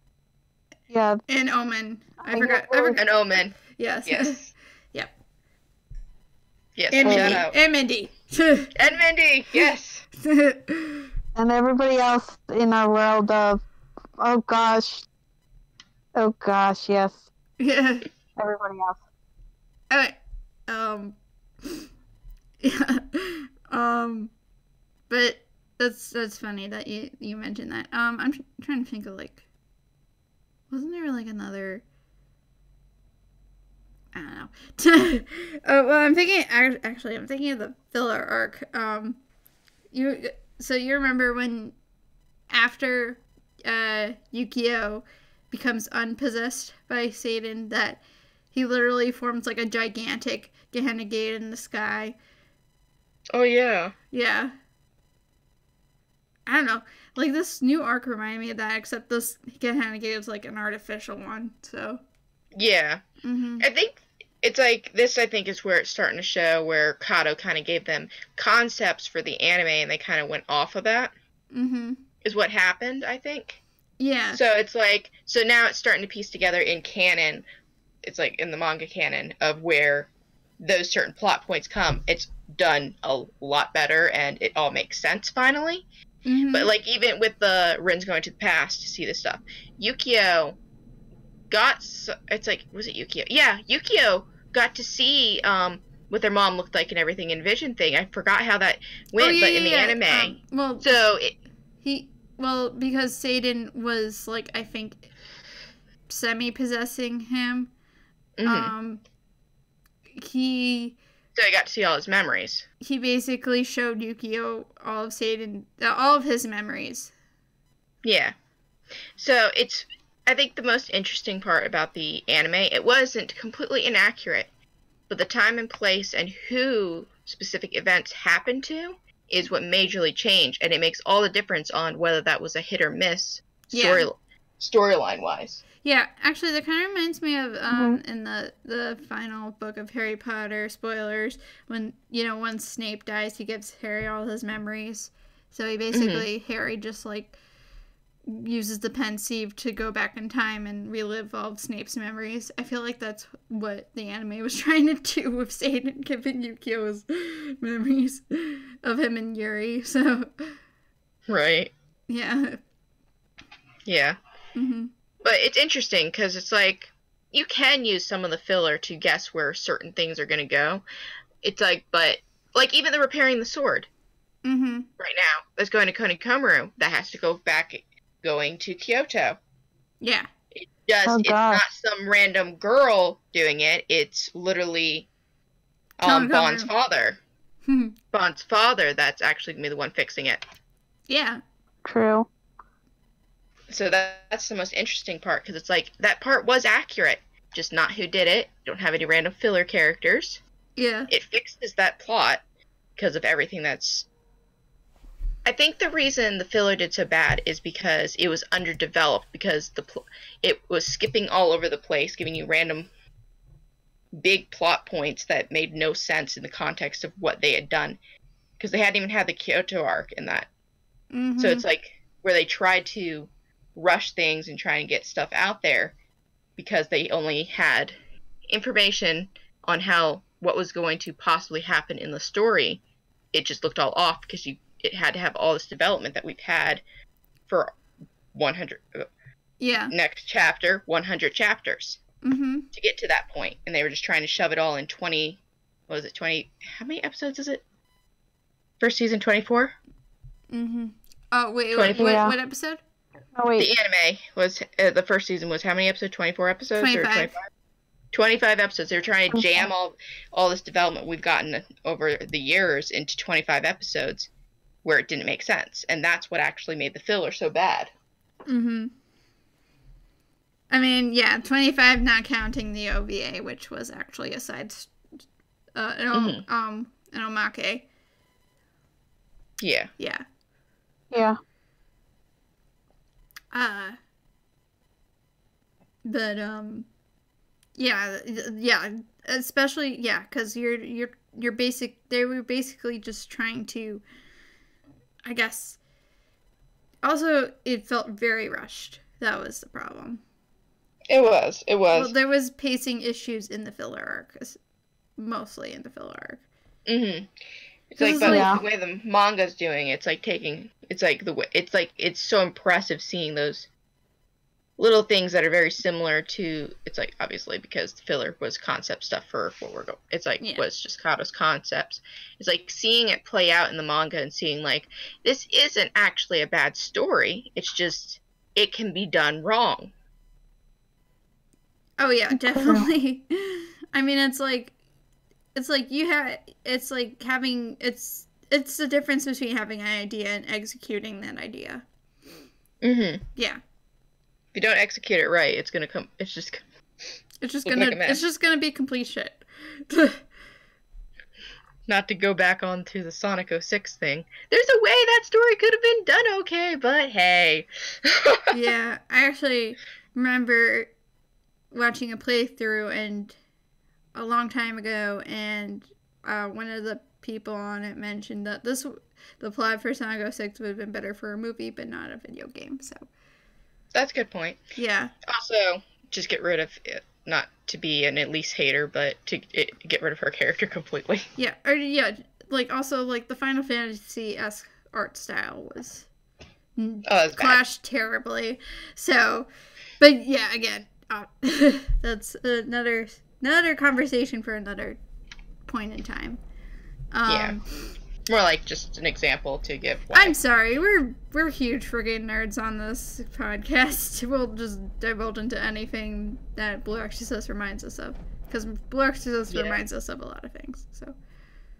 Yeah. And Omen. I forgot. And Omen. Yes. Yes. Yep. Yes. And shout Mindy. out. And Mindy. And Mindy. Yes. And everybody else in our world of, oh gosh, yes. Yeah. Everybody else. Alright. Yeah. But that's funny that you mentioned that. I'm trying to think of, like, wasn't there like another? I don't know. Well, I'm thinking of the filler arc. You remember when after Yukio becomes unpossessed by Satan, that he literally forms like a gigantic Gehenna gate in the sky. Oh yeah. Yeah. I don't know. Like, this new arc reminded me of that, except this Gehenna gate is like an artificial one. So. Yeah. Mm-hmm. I think it's like this. I think is where it's starting to show where Kato kind of gave them concepts for the anime, and they kind of went off of that. Mm-hmm. Is what happened, I think. Yeah. So it's like, so now it's starting to piece together in canon. It's like in the manga canon of where those certain plot points come. It's done a lot better, and it all makes sense finally. Mm-hmm. But like even with the Ren's going to the past to see this stuff, Yukio got. It's like, was it Yukio? Yeah, Yukio got to see what their mom looked like and everything in Vision thing. I forgot how that went, but in the anime, because Satan was, like, I think, semi-possessing him. Mm-hmm. So I got to see all his memories. He basically showed Yukio all of his memories. Yeah. So it's, I think the most interesting part about the anime, it wasn't completely inaccurate, but the time and place and who specific events happened to is what majorly changed, and it makes all the difference on whether that was a hit or miss storyline-wise. Yeah, actually, that kind of reminds me of in the final book of Harry Potter, spoilers, when, once Snape dies, he gives Harry all his memories. So he basically, Harry just, like, uses the pensieve to go back in time and relive all of Snape's memories. I feel like that's what the anime was trying to do with Satan, giving Yukio's memories of him and Yuri. So, Right. yeah. Yeah. Mm-hmm. But it's interesting because it's like you can use some of the filler to guess where certain things are going to go. It's like, but like even the repairing the sword Mm-hmm. right now that's going to Konikomuru, that has to go back going to Kyoto. Yeah. It's it's gosh. not some random girl doing it. It's literally Konikomuru. Bond's father. Bond's father that's actually going to be the one fixing it. Yeah. True. So that's the most interesting part, because it's like, that part was accurate, just not who did it. Don't have any random filler characters. Yeah. It fixes that plot because of everything that's... I think the reason the filler did so bad is because it was underdeveloped, because it was skipping all over the place, giving you random big plot points that made no sense in the context of what they had done, because they hadn't even had the Kyoto arc in that. Mm-hmm. So it's like where they tried to rush things and try and get stuff out there because they only had information on what was going to possibly happen in the story. It just looked all off because it had to have all this development that we've had for 100 next chapter, 100 chapters to get to that point, and they were just trying to shove it all in 20. What was it? 20? How many episodes is it? First season 24. Oh wait, what episode? Oh wait. The anime was the first season was how many episodes? 24 episodes 25. or 25? 25 episodes. They were trying to jam all this development we've gotten over the years into 25 episodes where it didn't make sense, and that's what actually made the filler so bad. I mean, yeah, 25 not counting the OVA, which was actually a side an omake. Yeah. Yeah. Yeah. But yeah, especially because they were basically just trying to, I guess. Also, it felt very rushed. That was the problem. It was. Well, there was pacing issues in the filler arc, mostly in the filler arc. It's like, but the way the manga's doing it, it's so impressive seeing those little things that are very similar to, it's like, obviously, because the filler was concept stuff for what we're going, it's like, was just Kato's concepts. It's like seeing it play out in the manga and seeing, like, this isn't actually a bad story, it's just, it can be done wrong. Oh yeah, definitely. I mean, it's the difference between having an idea and executing that idea. Yeah. If you don't execute it right, it's just gonna be complete shit. Not to go back onto the Sonic 06 thing. There's a way that story could have been done okay, but hey. Yeah, I actually remember watching a playthrough and a long time ago, and one of the people on it mentioned that the plot for Sonic 06 would have been better for a movie, but not a video game. So that's a good point. Yeah. Also, just get rid of it. Not to be an Elise hater, but to get rid of her character completely. Yeah, also the Final Fantasy-esque art style was clashed terribly. So, but yeah, again, that's another conversation for another point in time. More like just an example to give. I'm sorry, we're huge friggin' nerds on this podcast. We'll just divulge into anything that Blue Exorcist reminds us of, because Blue Exorcist reminds us of a lot of things. So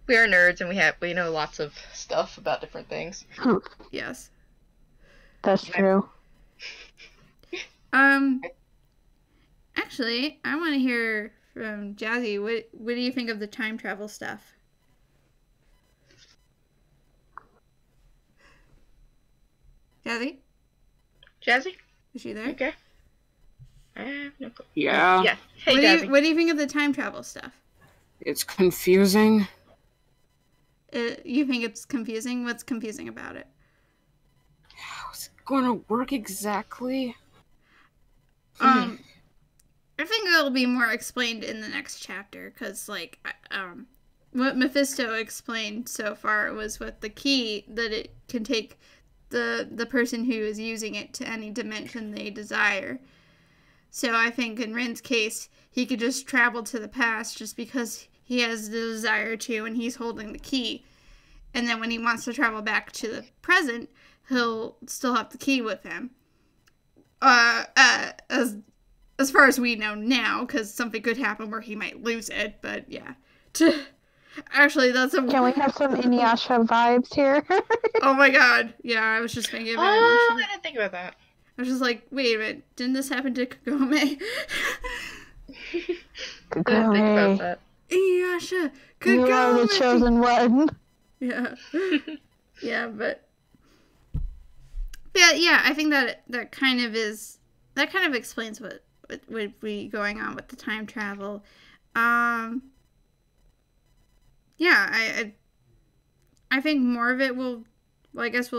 we are nerds, and we know lots of stuff about different things. Yes, that's true. Actually, I want to hear from Jazzy. What do you think of the time travel stuff? Jazzy? Is she there? Okay. I have no clue. Yeah. Yeah. Hey, Jazzy. What do you think of the time travel stuff? It's confusing. You think it's confusing? What's confusing about it? going to work exactly? I think it'll be more explained in the next chapter, because, like, what Mephisto explained so far was with the key, that it can take the person who is using it to any dimension they desire. So I think in Ren's case, he could just travel to the past just because he has the desire to, and he's holding the key. And then when he wants to travel back to the present, he'll still have the key with him. As far as we know now, because something could happen where he might lose it, but yeah. Actually, that's a... Can we have some Inuyasha vibes here? Oh my god. Yeah, I was just thinking about I didn't think about that. I was just like, wait a minute, didn't this happen to Kagome? I didn't think about that. Inuyasha, You are the Kagome! chosen one. Yeah. Yeah, but... Yeah, I think that kind of is... That kind of explains what would be going on with the time travel. Yeah, I think more of it will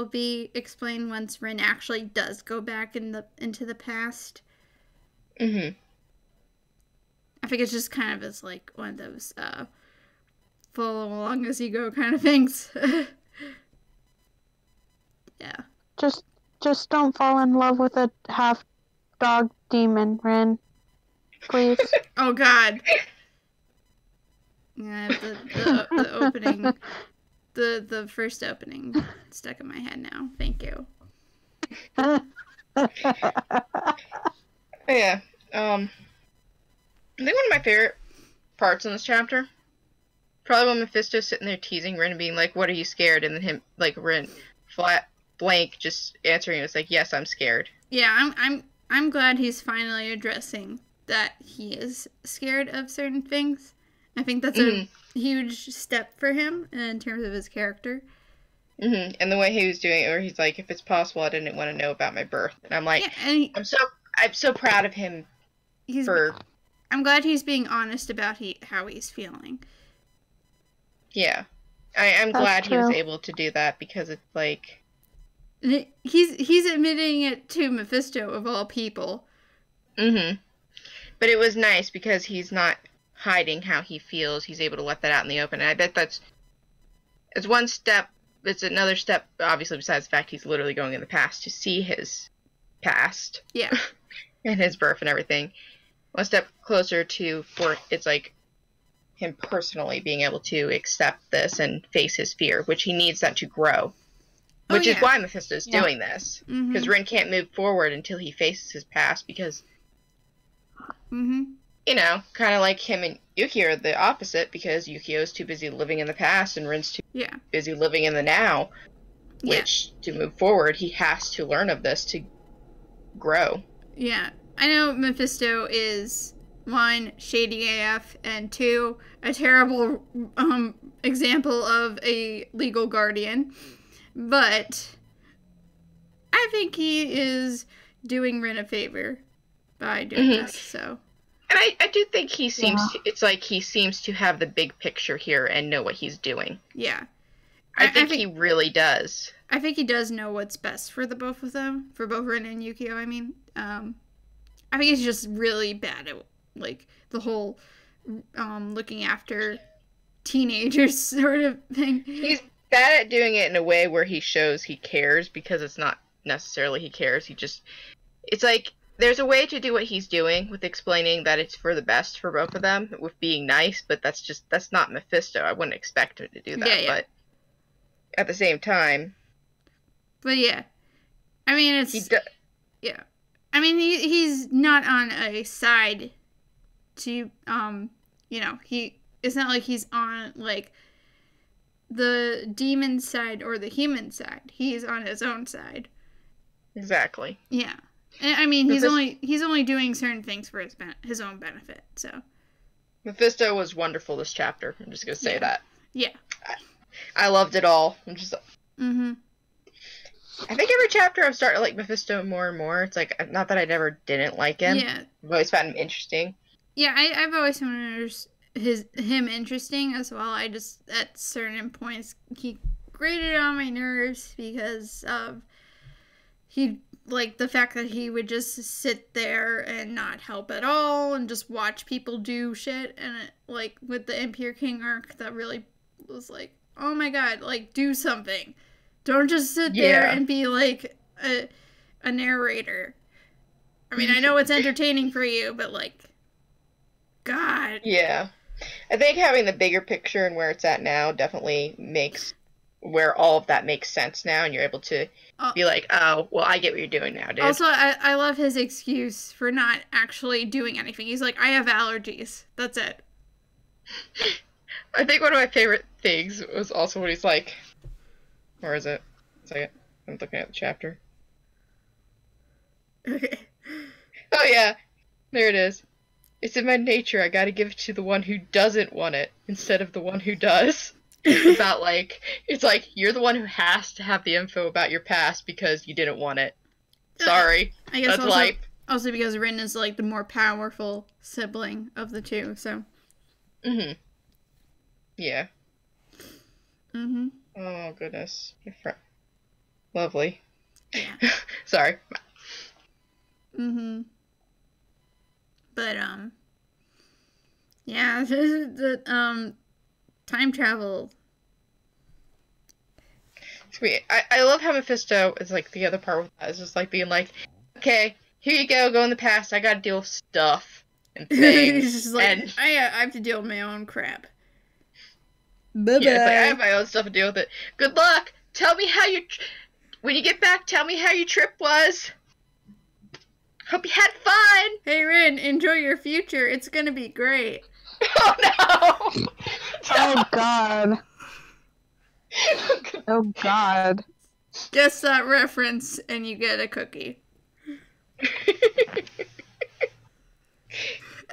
be explained once Rin actually does go back into the past. Mm-hmm. I think it's just kind of as like one of those follow along as you go kind of things. Yeah. Just don't fall in love with a half dog demon, Rin. Please. Oh god. Yeah, the opening, the first opening stuck in my head now. Thank you. Yeah. I think one of my favorite parts in this chapter, probably when Mephisto's sitting there teasing Rin and being like, "What are you scared?" And then him, like, Rin, flat blank, just answering. It's like, "Yes, I'm scared." Yeah, I'm glad he's finally addressing that he is scared of certain things. I think that's a huge step for him in terms of his character. Mm-hmm. And the way he was doing it, where he's like, "If it's possible, I didn't want to know about my birth." And I'm like, yeah, and I'm so proud of him. I'm glad he's being honest about how he's feeling. Yeah, I'm glad he was able to do that, because it's like, he's admitting it to Mephisto of all people. Mm-hmm. But it was nice because he's not hiding how he feels. He's able to let that out in the open. And I bet it's one step. It's another step, obviously, besides the fact he's literally going in the past to see his past. Yeah. And his birth and everything. One step closer to where it's like him personally being able to accept this and face his fear, which he needs that to grow. Which is why Mephisto's doing this. Because Rin can't move forward until he faces his past, because, you know, kind of like him and Yukio are the opposite, because Yukio's too busy living in the past and Rin's too busy living in the now. Which, to move forward, he has to learn of this to grow. Yeah. I know Mephisto is, 1, shady AF, and 2, a terrible example of a legal guardian. But I think he is doing Rin a favor by doing this, so. And I do think he seems to, it's like he seems to have the big picture here and know what he's doing. Yeah. I think he really does. I think he does know what's best for the both of them, for both Rin and Yukio, I mean. I think he's just really bad at, like, the whole looking after teenagers sort of thing. He's bad at doing it in a way where he shows he cares, because it's not necessarily he cares. It's like, there's a way to do what he's doing with explaining that it's for the best for both of them, with being nice, but that's not Mephisto. I wouldn't expect him to do that, but at the same time. But yeah. I mean, yeah. I mean, he's not on a side to, you know, it's not like he's on, like, the demon side or the human side. He's on his own side. Exactly. Yeah. And, I mean, he's only doing certain things for his own benefit, so. Mephisto was wonderful this chapter. I'm just going to say that. Yeah. I loved it all. I'm just... I think every chapter I've started to like Mephisto more and more. It's like, not that I never didn't like him. Yeah. I've always found him interesting. Yeah, I've always found him interesting as well. I just, at certain points, he grated on my nerves because of like, the fact that he would just sit there and not help at all and just watch people do shit. And, like, with the Impure King arc, that really was like, oh my god, like, do something. Don't just sit there and be, like, a narrator. I mean, I know it's entertaining for you, but, like, God. Yeah. I think having the bigger picture and where it's at now definitely makes where all of that makes sense now, and you're able to be like, oh, well, I get what you're doing now, dude. Also, I love his excuse for not actually doing anything. He's like, I have allergies. That's it. I think one of my favorite things was also when he's like, where is it? A second. I'm looking at the chapter. Okay. Oh, yeah. There it is. It's in my nature. I gotta give it to the one who doesn't want it instead of the one who does. About, like, it's like, you're the one who has to have the info about your past because you didn't want it. Sorry. I guess that's life. Also because Rin is, like, the more powerful sibling of the two, so. Mm-hmm. Yeah. Mm-hmm. Oh, goodness. Lovely. Yeah. Sorry. Mm-hmm. But, yeah, the time travel. Sweet. I love how Mephisto is, like, the other part of that is just, like, being like, okay, here you go in the past, I gotta deal with stuff and things. He's just like, and I have to deal with my own crap. Bye-bye. yeah, it's like, I have my own stuff to deal with it. Good luck! Tell me how when you get back, tell me how your trip was! Hope you had fun! Hey, Rin, enjoy your future. It's gonna be great. Oh, no! Oh, God. Oh, God. Guess that reference, and you get a cookie.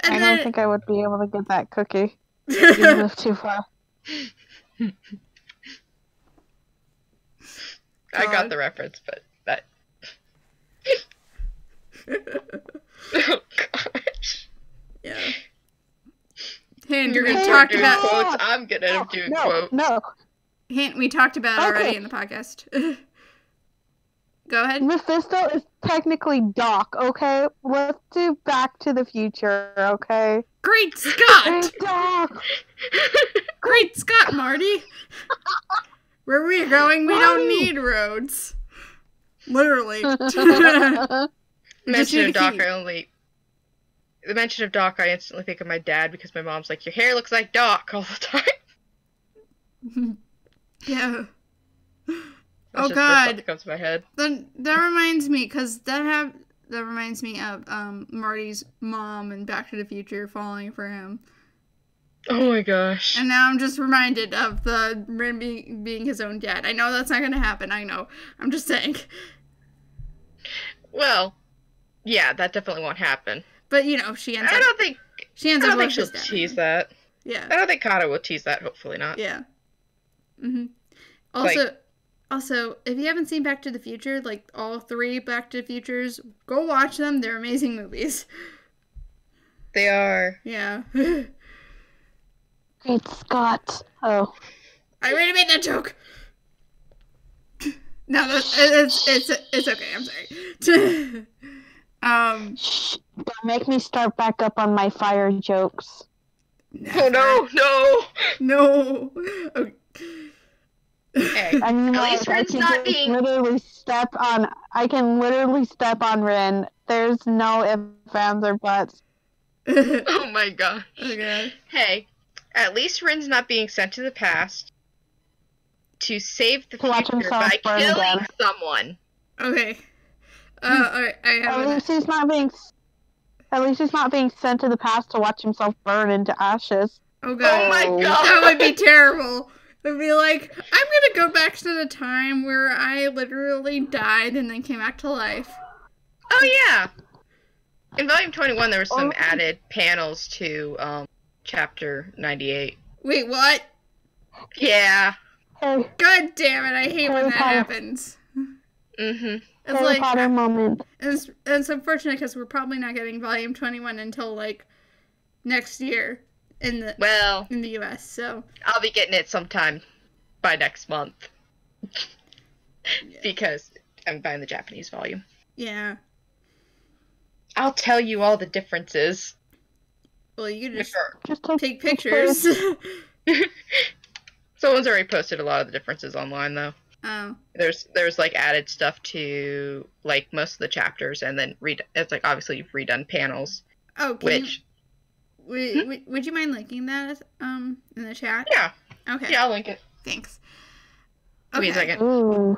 I don't think I would be able to get that cookie. You live too far. I got the reference, but that... Oh, gosh. Yeah. Hint, You're we gonna talked do about quotes. I'm gonna end up doing quotes. No. Hint, we talked about it already in the podcast. Go ahead. Mephisto is technically Doc, okay? Let's do Back to the Future, okay? Great Scott! Hey, Doc! Great Scott, Marty! Where we're going, we don't need roads. Literally. The mention of Doc, I instantly think of my dad because my mom's like, your hair looks like Doc all the time. Yeah. That's Oh, just the first thought God. that comes to my head. That reminds me, because that reminds me of Marty's mom in Back to the Future falling for him. Oh my gosh. And now I'm just reminded of the Rin being his own dad. I know that's not going to happen, I know. I'm just saying. Well, yeah, that definitely won't happen. But, you know, she ends I up... don't think she'll his dad. tease that. Yeah. I don't think Kata will tease that, hopefully not. Yeah. Mm-hmm. Like- Also, if you haven't seen Back to the Future, like, all three Back to the Futures, go watch them. They're amazing movies. They are. Yeah. Great Scott. Oh. I already made that joke! No, it's okay, I'm sorry. Shh. Don't make me start back up on my fire jokes. Oh no! No! Okay. Hey, I mean, at least Rin's not being... I can literally step on Rin. There's no ifs, ands, or buts. Oh my god. Okay. Hey, at least Rin's not being sent to the past to save the watch future himself by burn killing again. someone. Okay. Alright, I have At least he's not being sent to the past to watch himself burn into ashes. Oh god. Oh my god. That would be terrible. It would be like, I'm gonna go back to the time where I literally died and then came back to life. Oh yeah. In Volume 21, there was some added panels to Chapter 98. Wait, what? Yeah. Hey, God damn it, I hate when that happens. Mm-hmm. It's Harry like, Potter moment. it's unfortunate because we're probably not getting Volume 21 until, like, next year in the US, so. I'll be getting it sometime by next month. Yeah. Because I'm buying the Japanese volume. Yeah. I'll tell you all the differences. Well, you could Just take pictures. Someone's already posted a lot of the differences online, though. Oh. There's like added stuff to like most of the chapters, and then it's like obviously you've redone panels. Oh, would you mind linking that in the chat? Yeah. Okay. Yeah, I'll link it. Thanks. Give me a second. Ooh.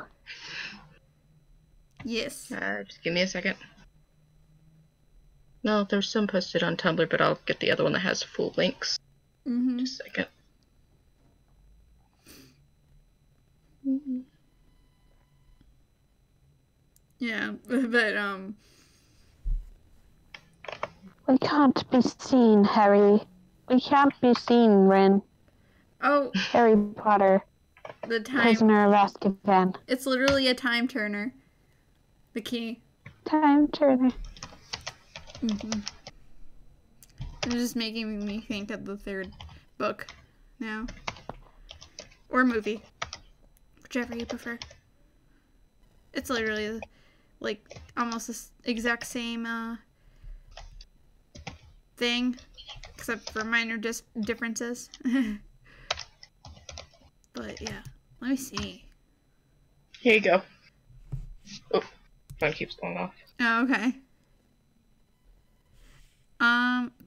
Yes. Just give me a second. No, there's some posted on Tumblr, but I'll get the other one that has full links. Mm-hmm. Just a second. Yeah, but We can't be seen, Harry. We can't be seen, Ren. Oh. Harry Potter. The time. Prisoner of Azkaban. It's literally a time turner. The key. Time turner. Mm-hmm. It's just making me think of the third book now. Or movie. Whichever you prefer. It's literally like almost the exact same thing, except for minor differences. But yeah, let me see. Here you go. Oh, phone keeps going off. Oh, okay.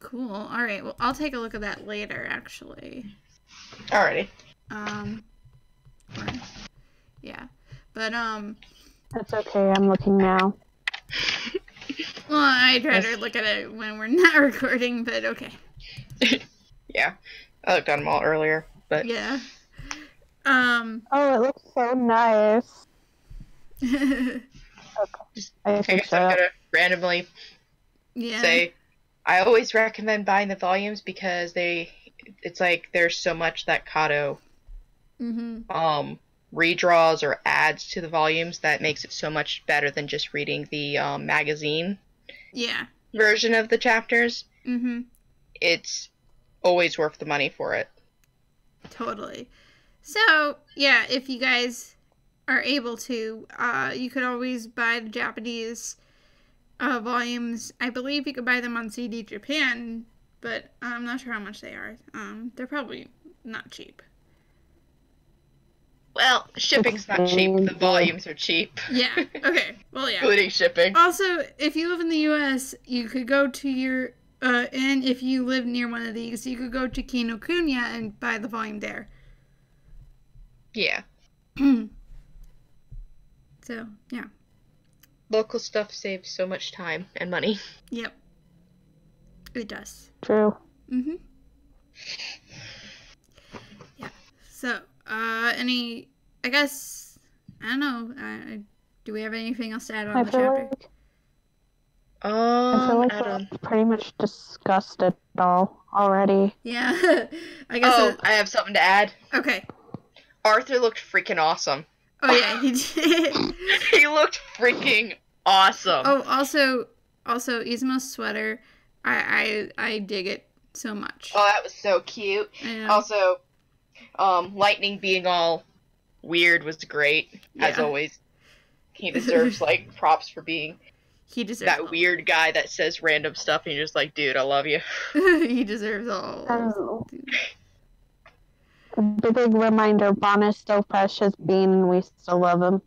Cool. All right. Well, I'll take a look at that later, actually. Alrighty. Yeah, but That's okay, I'm looking now. well, I try to look at it when we're not recording, but okay. Yeah, I looked at them all earlier, but Yeah. Oh, it looks so nice. Yeah. I guess I'm gonna randomly say I always recommend buying the volumes because it's like there's so much that Kato redraws or adds to the volumes that makes it so much better than just reading the magazine version of the chapters. It's always worth the money for it. Totally. So, yeah, if you guys are able to, you could always buy the Japanese volumes. I believe you could buy them on CD Japan, but I'm not sure how much they are. They're probably not cheap. Well, shipping's not cheap. The volumes are cheap. Yeah. Okay. Well, yeah. Including shipping. Also, if you live in the U.S., you could go to your, and if you live near one of these, you could go to Kinokuniya and buy the volume there. Yeah. So, yeah. Local stuff saves so much time and money. Yep. It does. True. Yeah. So, I guess, I don't know, do we have anything else to add on the chapter? I feel like we've pretty much discussed it all already. Yeah. I guess. I have something to add. Okay. Arthur looked freaking awesome. Oh, yeah, he did. He looked freaking awesome. Oh, also, Izumo's sweater, I dig it so much. Oh, that was so cute. Also, Lightning being all weird was great, as always. He deserves, like, props for being that weird guy that says random stuff, and you're just like, dude, I love you. He deserves all. The big reminder, Bon is still fresh as Bean, and we still love him.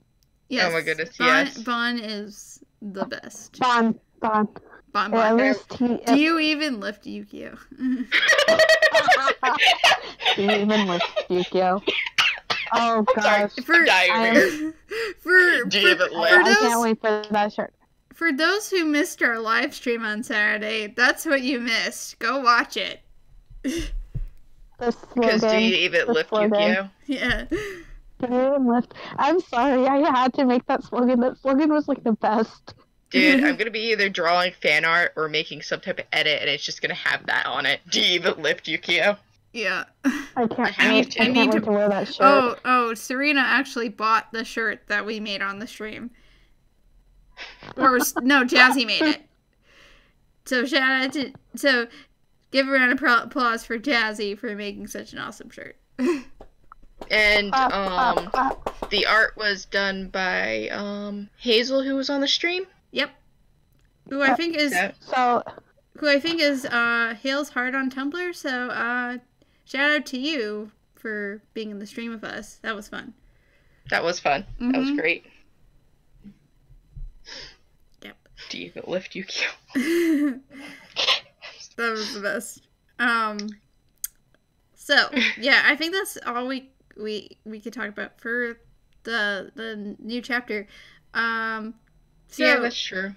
Yes. Oh my goodness, yes. Bon is the best. Bon. Yeah, at least do you even lift Yukio? Do you even lift Yukio? Oh gosh. I'm dying over here. I can't wait for that shirt. For those who missed our live stream on Saturday, that's what you missed. Go watch it. Because do you even lift Yukio? Yeah. Do you even lift? I'm sorry, I had to make that slogan. That slogan was like the best. Dude, I'm gonna be either drawing fan art or making some type of edit, and it's just gonna have that on it. Do you even lift Yukio? Yeah. I can't wait to wear that shirt. Oh, Serena actually bought the shirt that we made on the stream. Or, no, Jazzy made it. So, give a round of applause for Jazzy for making such an awesome shirt. And Clap, clap. the art was done by Hazel, who was on the stream. Yep. Who I think is So, Hale's Heart on Tumblr. So shout out to you for being in the stream with us. That was fun. That was fun. That was great. Yep. Do you even lift Yukio? That was the best. So yeah, I think that's all we could talk about for the new chapter. So, yeah, that's true.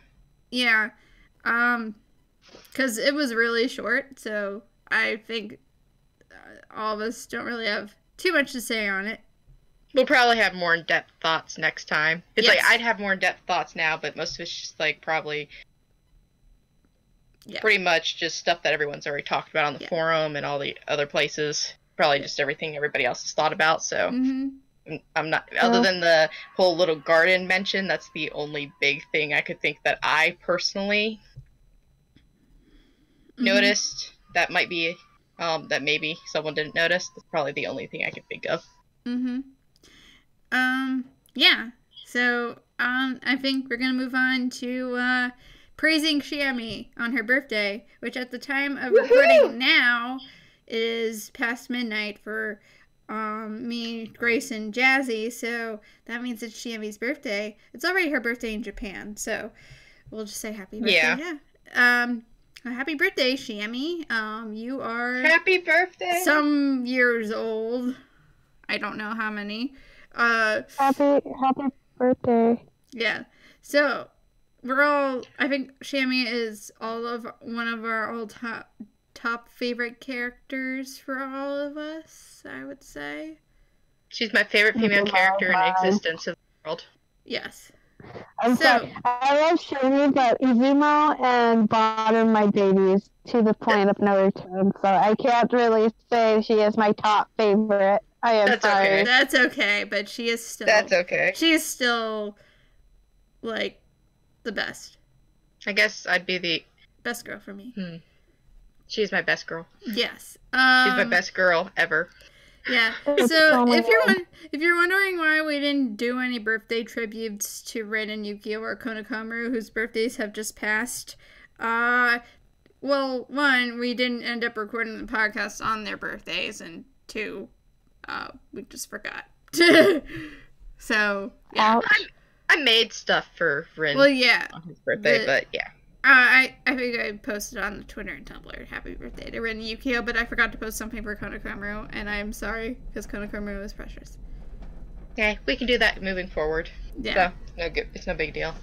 Yeah, because it was really short, so I think all of us don't really have too much to say on it. We'll probably have more in-depth thoughts next time. It's Yes. like I'd have more in-depth thoughts now, but most of it's just like probably pretty much just stuff that everyone's already talked about on the forum and all the other places. Probably just everything everybody else has thought about. So I'm not, other than the whole little garden mention, that's the only big thing I could think that I personally noticed that might be that maybe someone didn't notice. That's probably the only thing I could think of. Yeah. So I think we're gonna move on to praising Shiemi on her birthday, which at the time of recording now is past midnight for me, Grace, and Jazzy. So that means it's Shiemi's birthday. It's already her birthday in Japan, so we'll just say happy birthday. Yeah. Happy birthday, Shiemi. You are happy birthday. Some years old. I don't know how many. Happy birthday. Yeah. So I think Shiemi is one of our all top favorite characters for all of us, I would say. She's my favorite female character in existence of the world. Yes. I'm sorry. I love Shiemi, but Izumo and Bot are my babies to the point of no return, so I can't really say she is my top favorite. I am sorry. Okay. That's okay, but she is still... That's okay. She is still, like, the best. I guess I'd be the... Best girl for me. She's my best girl. Yes. She's my best girl ever. Yeah. So if you're wondering why we didn't do any birthday tributes to Rin and Yukio or Konokomaru, whose birthdays have just passed, well, one, we didn't end up recording the podcast on their birthdays, and two, we just forgot. So yeah. I made stuff for Rin. Well, yeah. On his birthday, but yeah. I think I posted on the Twitter and Tumblr, happy birthday to Rin and Yukio, but I forgot to post something for Konokomaru, and I'm sorry, because Konokomaru was precious. Okay, we can do that moving forward. Yeah. So, it's no big deal.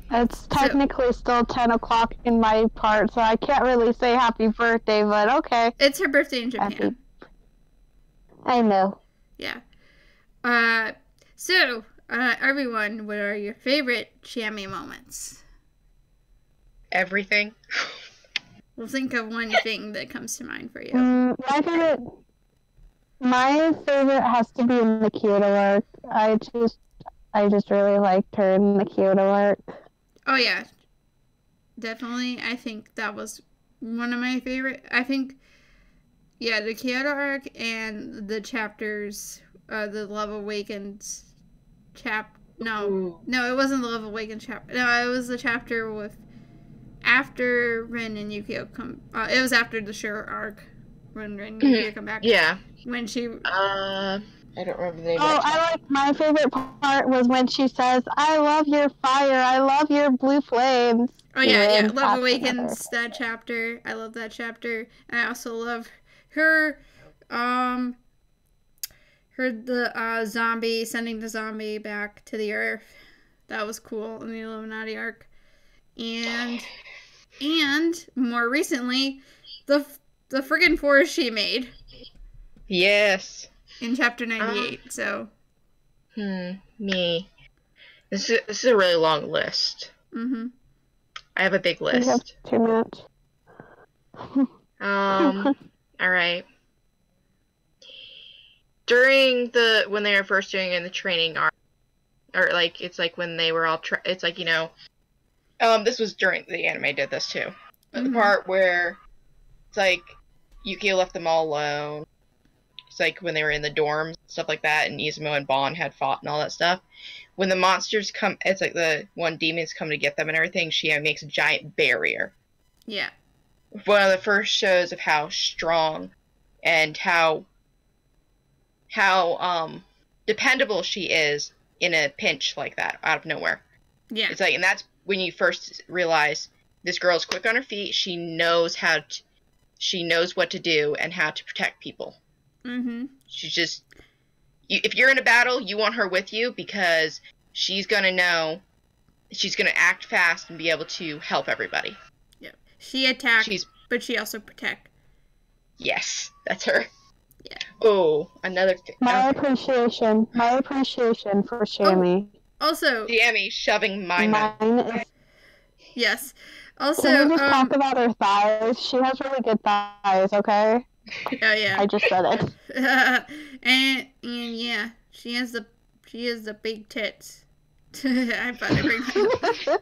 It's technically still 10 o'clock in my part, so I can't really say happy birthday, but okay. It's her birthday in Japan. I know. Yeah. So, everyone, what are your favorite Shiemi moments? Everything. We'll think of one thing that comes to mind for you. My favorite has to be in the Kyoto arc. I just really liked her in the Kyoto arc. Oh yeah, definitely. I think that was one of my favorite. I think, yeah, the Kyoto arc and the chapters, the Love Awakens No, it wasn't the Love Awakens chapter. No, it was the chapter with after Rin and Yukio come. It was after the Shura arc when Rin and Yukio come back. Yeah. When she. I don't remember the name. My favorite part was when she says, "I love your fire. I love your blue flames." Oh yeah. Love Awakens, that chapter. I love that chapter. And I also love her. Zombie sending the zombie back to the Earth. That was cool in the Illuminati arc. And more recently, the friggin' forest she made. Yes. In chapter 98. Me. This is a really long list. I have a big list. You have too much. All right. During when they were first doing in the training arc, or like it's like when they were all it's like, you know, this was during the anime did this too. But the part where it's like Yukio left them all alone. It's like when they were in the dorms, stuff like that, and Izumo and Bon had fought and all that stuff. When the monsters come, it's like the one demons come to get them and everything, she makes a giant barrier. Yeah. One of the first shows of how strong and how dependable she is in a pinch like that, out of nowhere. Yeah. It's like, and that's when you first realize this girl's quick on her feet. She knows she knows what to do and how to protect people. Mm-hmm. She's just, if you're in a battle, you want her with you because she's gonna know, she's gonna act fast and be able to help everybody. Yeah. She attacks, but she also protects. Yes, that's her. Yeah. Oh, another thing. My appreciation for Shiemi. Also, Shiemi shoving mine. Yes. Also, can we just talk about her thighs? She has really good thighs, okay? Oh yeah. I just said it. and yeah, she has the big tits. I better bring that up.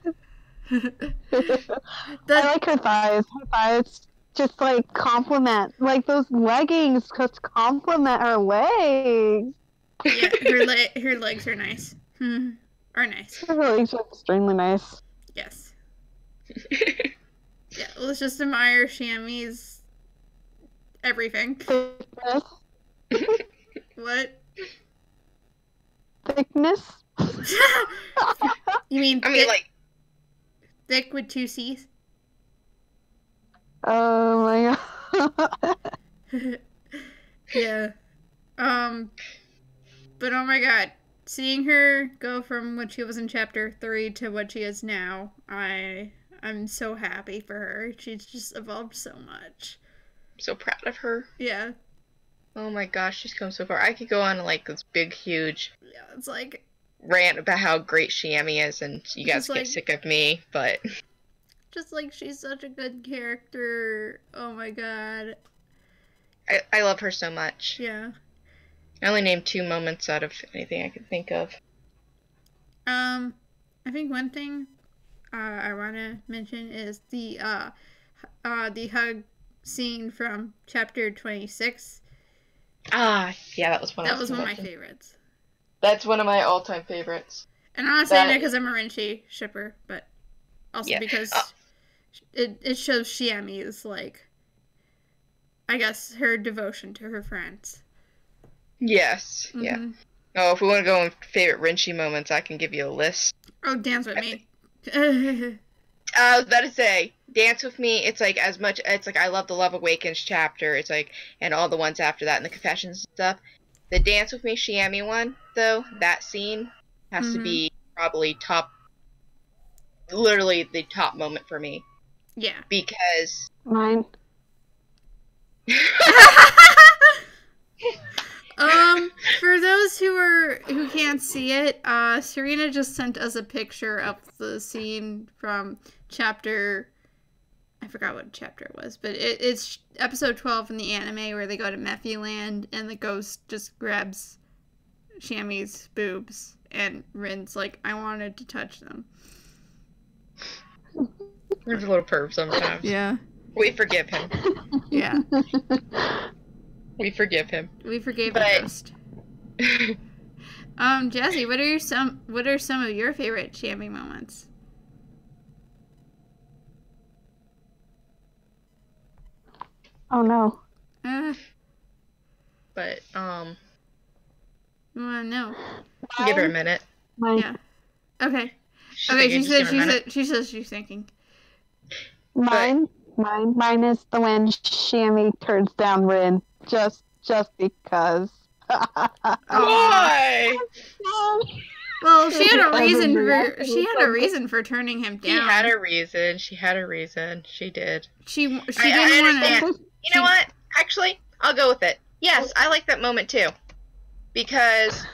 I like her thighs. Her thighs just like complement, like those leggings just complement her legs. Yeah, her legs are nice. Are nice. Her legs are extremely nice. Yes. Yeah, let's just admire Shiemi's everything. Thickness. What? Thickness? You mean? I mean, like thick with 2 C's. Oh my god. Yeah. But oh my god, seeing her go from what she was in chapter 3 to what she is now, I'm so happy for her. She's just evolved so much. I'm so proud of her. Yeah. Oh my gosh, she's come so far. I could go on like this big, huge it's like rant about how great Shiemi is, and you guys get sick of me, but just like she's such a good character. Oh my god. I love her so much. Yeah. I only named 2 moments out of anything I could think of. I think one thing I want to mention is the hug scene from chapter 26. Ah, yeah, that was one. That was one of my favorites. That's one of my all-time favorites. And I'm not saying that because I'm a Renshi shipper, but also because it shows Shiemi's, like, I guess, her devotion to her friends. Yes, yeah. Oh, if we want to go on favorite Renshi moments, I can give you a list. Oh, dance with me. I was about to say, Dance With Me, it's like as much, it's like I love the Love Awakens chapter, it's like, and all the ones after that, and the confessions and stuff. The Dance With Me Shiemi one, though, that scene has to be probably literally the top moment for me. Yeah. Because... Mine. For those who can't see it, Serena just sent us a picture of the scene from chapter, I forgot what chapter it was, but it's episode 12 in the anime where they go to Mephiland and the ghost just grabs Shiemi's boobs and Rin's like, I wanted to touch them. There's a little perv sometimes. Yeah. We forgive him. Yeah. We forgive him. We forgave the ghost. Jazzy, what are some of your favorite Shiemi moments? Oh no. But You wanna know? give her a minute. Mine. Yeah. Okay. She's She says she's thinking. Mine is the when Shiemi turns down Rin just because. Why? Well, she had a reason for turning him down. She had a reason. She did. She didn't I want understand. to. You know what? Actually, I'll go with it. Yes, I like that moment too. Because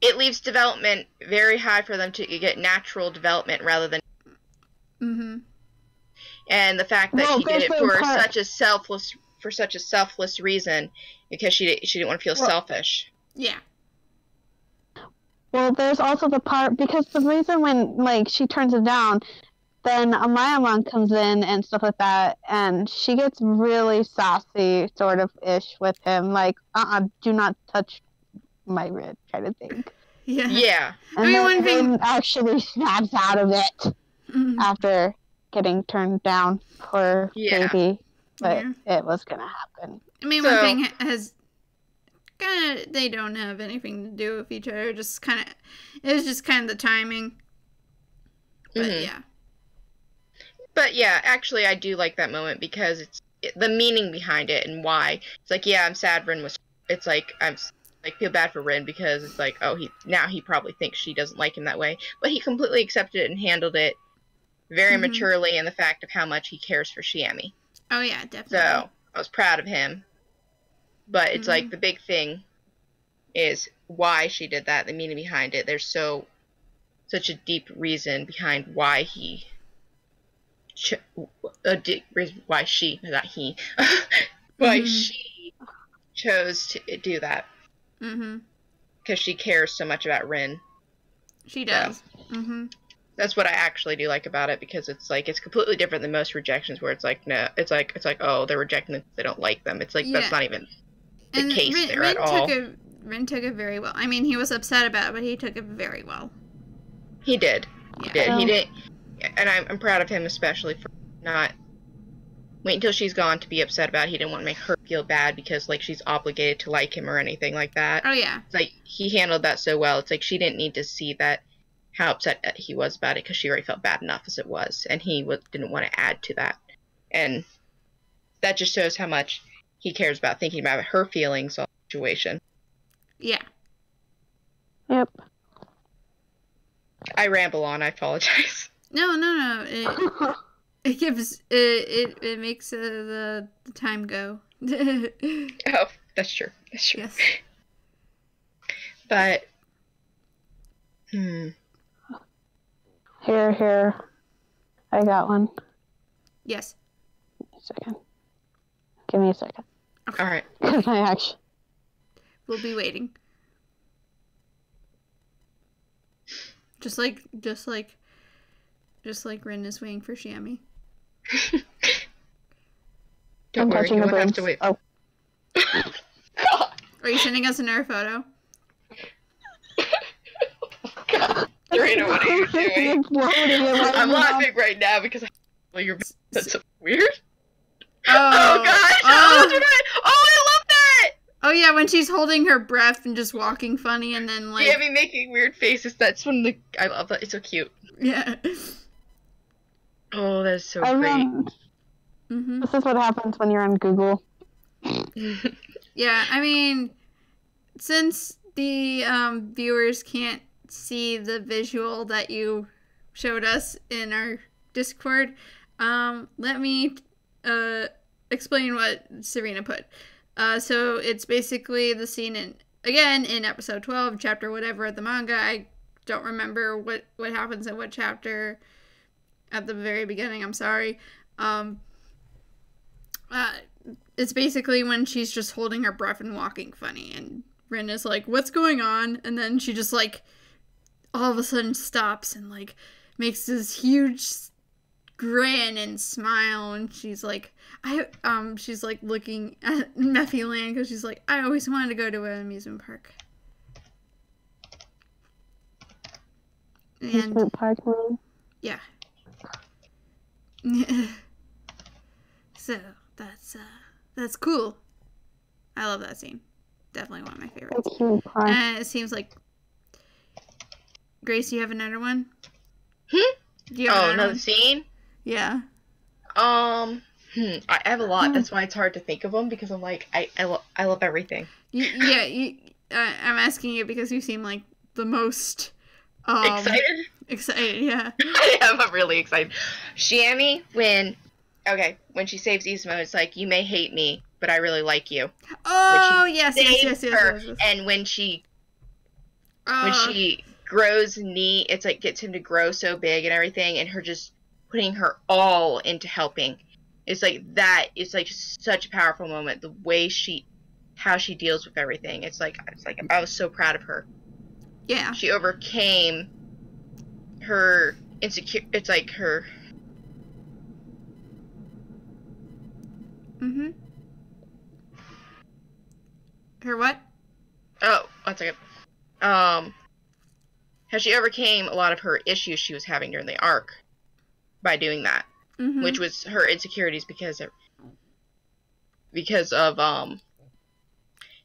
it leaves development very high for them to get natural development rather than... And the fact that she did it for such a selfless reason, because she didn't want to feel selfish. Yeah. Well, there's also the part, because the reason when, like, she turns him down, then Amayamon comes in and stuff like that, and she gets really sassy, sort of ish with him, like, do not touch my Rin, kind of thing. Yeah. And I mean, then one thing- Rin actually snaps out of it after getting turned down for baby, but it was gonna happen. I mean, one thing has kind of, they don't have anything to do with each other. Just kind of, it was just kind of the timing. But yeah. But yeah, actually, I do like that moment because it's the meaning behind it and why. It's like, yeah, I'm sad Rin was. It's like I'm like feel bad for Rin because it's like, oh, he probably thinks she doesn't like him that way, but he completely accepted it and handled it very maturely in the fact of how much he cares for Shiemi. Oh yeah, definitely. So I was proud of him. But it's like the big thing is why she did that, the meaning behind it. There's such a deep reason behind why he. Why she, not he, why she chose to do that. Because she cares so much about Rin. She does. So, that's what I actually do like about it, because it's like, it's completely different than most rejections where it's like, no, it's like, oh, they're rejecting them because they don't like them. It's like, that's not even the case there at all. Rin took it very well. I mean, he was upset about it, but he took it very well. He did. He did. He didn't. And I'm proud of him, especially for not wait until she's gone to be upset about it. He didn't want to make her feel bad because, like, she's obligated to like him or anything like that. Oh, yeah. It's like, he handled that so well. It's like, she didn't need to see that, how upset he was about it, because she already felt bad enough as it was. And he didn't want to add to that. And that just shows how much he cares about thinking about her feelings on the situation. Yeah. Yep. I ramble on. I apologize. No. It gives it makes the time go. Oh, that's true. That's true. Yes. But Here. I got one. Yes. Give me a second. Okay. All right. Because I actually. We'll be waiting. Just like Rin is waiting for Shiemi. Don't worry, you won't have to wait. Oh. Are you sending us another photo? Serena, what are you doing? I'm laughing right now because that's so weird. Oh gosh! Oh, I love that! Oh yeah, when she's holding her breath and just walking funny, and then like Shiemi making weird faces. That's when I love that. It's so cute. Yeah. Oh, that's so great. This is what happens when you're on Google. Yeah, I mean, since the viewers can't see the visual that you showed us in our Discord, let me explain what Serena put. So it's basically the scene in episode 12, chapter whatever of the manga. I don't remember what happens in what chapter at the very beginning. I'm sorry. It's basically when she's just holding her breath and walking funny, and Rin is like, "What's going on?" And then she just like all of a sudden stops and like makes this huge grin and smile, and she's like, she's like looking at Mephiland because she's like, I always wanted to go to an amusement park. Amusement park, yeah. So that's cool. I love that scene. Definitely one of my favorites. And it seems like Grace, you have another one? Do you have another scene? Yeah. I have a lot. That's why it's hard to think of them, because I'm like, I love everything. I'm asking you because you seem like the most excited. Excited, yeah. I am. I'm really excited. Shiemi, when she saves Izumi, it's like, you may hate me, but I really like you. Oh, yes. And when she grows knee, it's like gets him to grow so big and everything, and her just putting her all into helping. It's like that. It's like such a powerful moment. The way how she deals with everything. It's like I was so proud of her. Yeah. She overcame her insecure. It's like her Mm-hmm. Her what? Oh, one second. How she overcame a lot of her issues she was having during the arc by doing that, Mm-hmm. which was her insecurities because of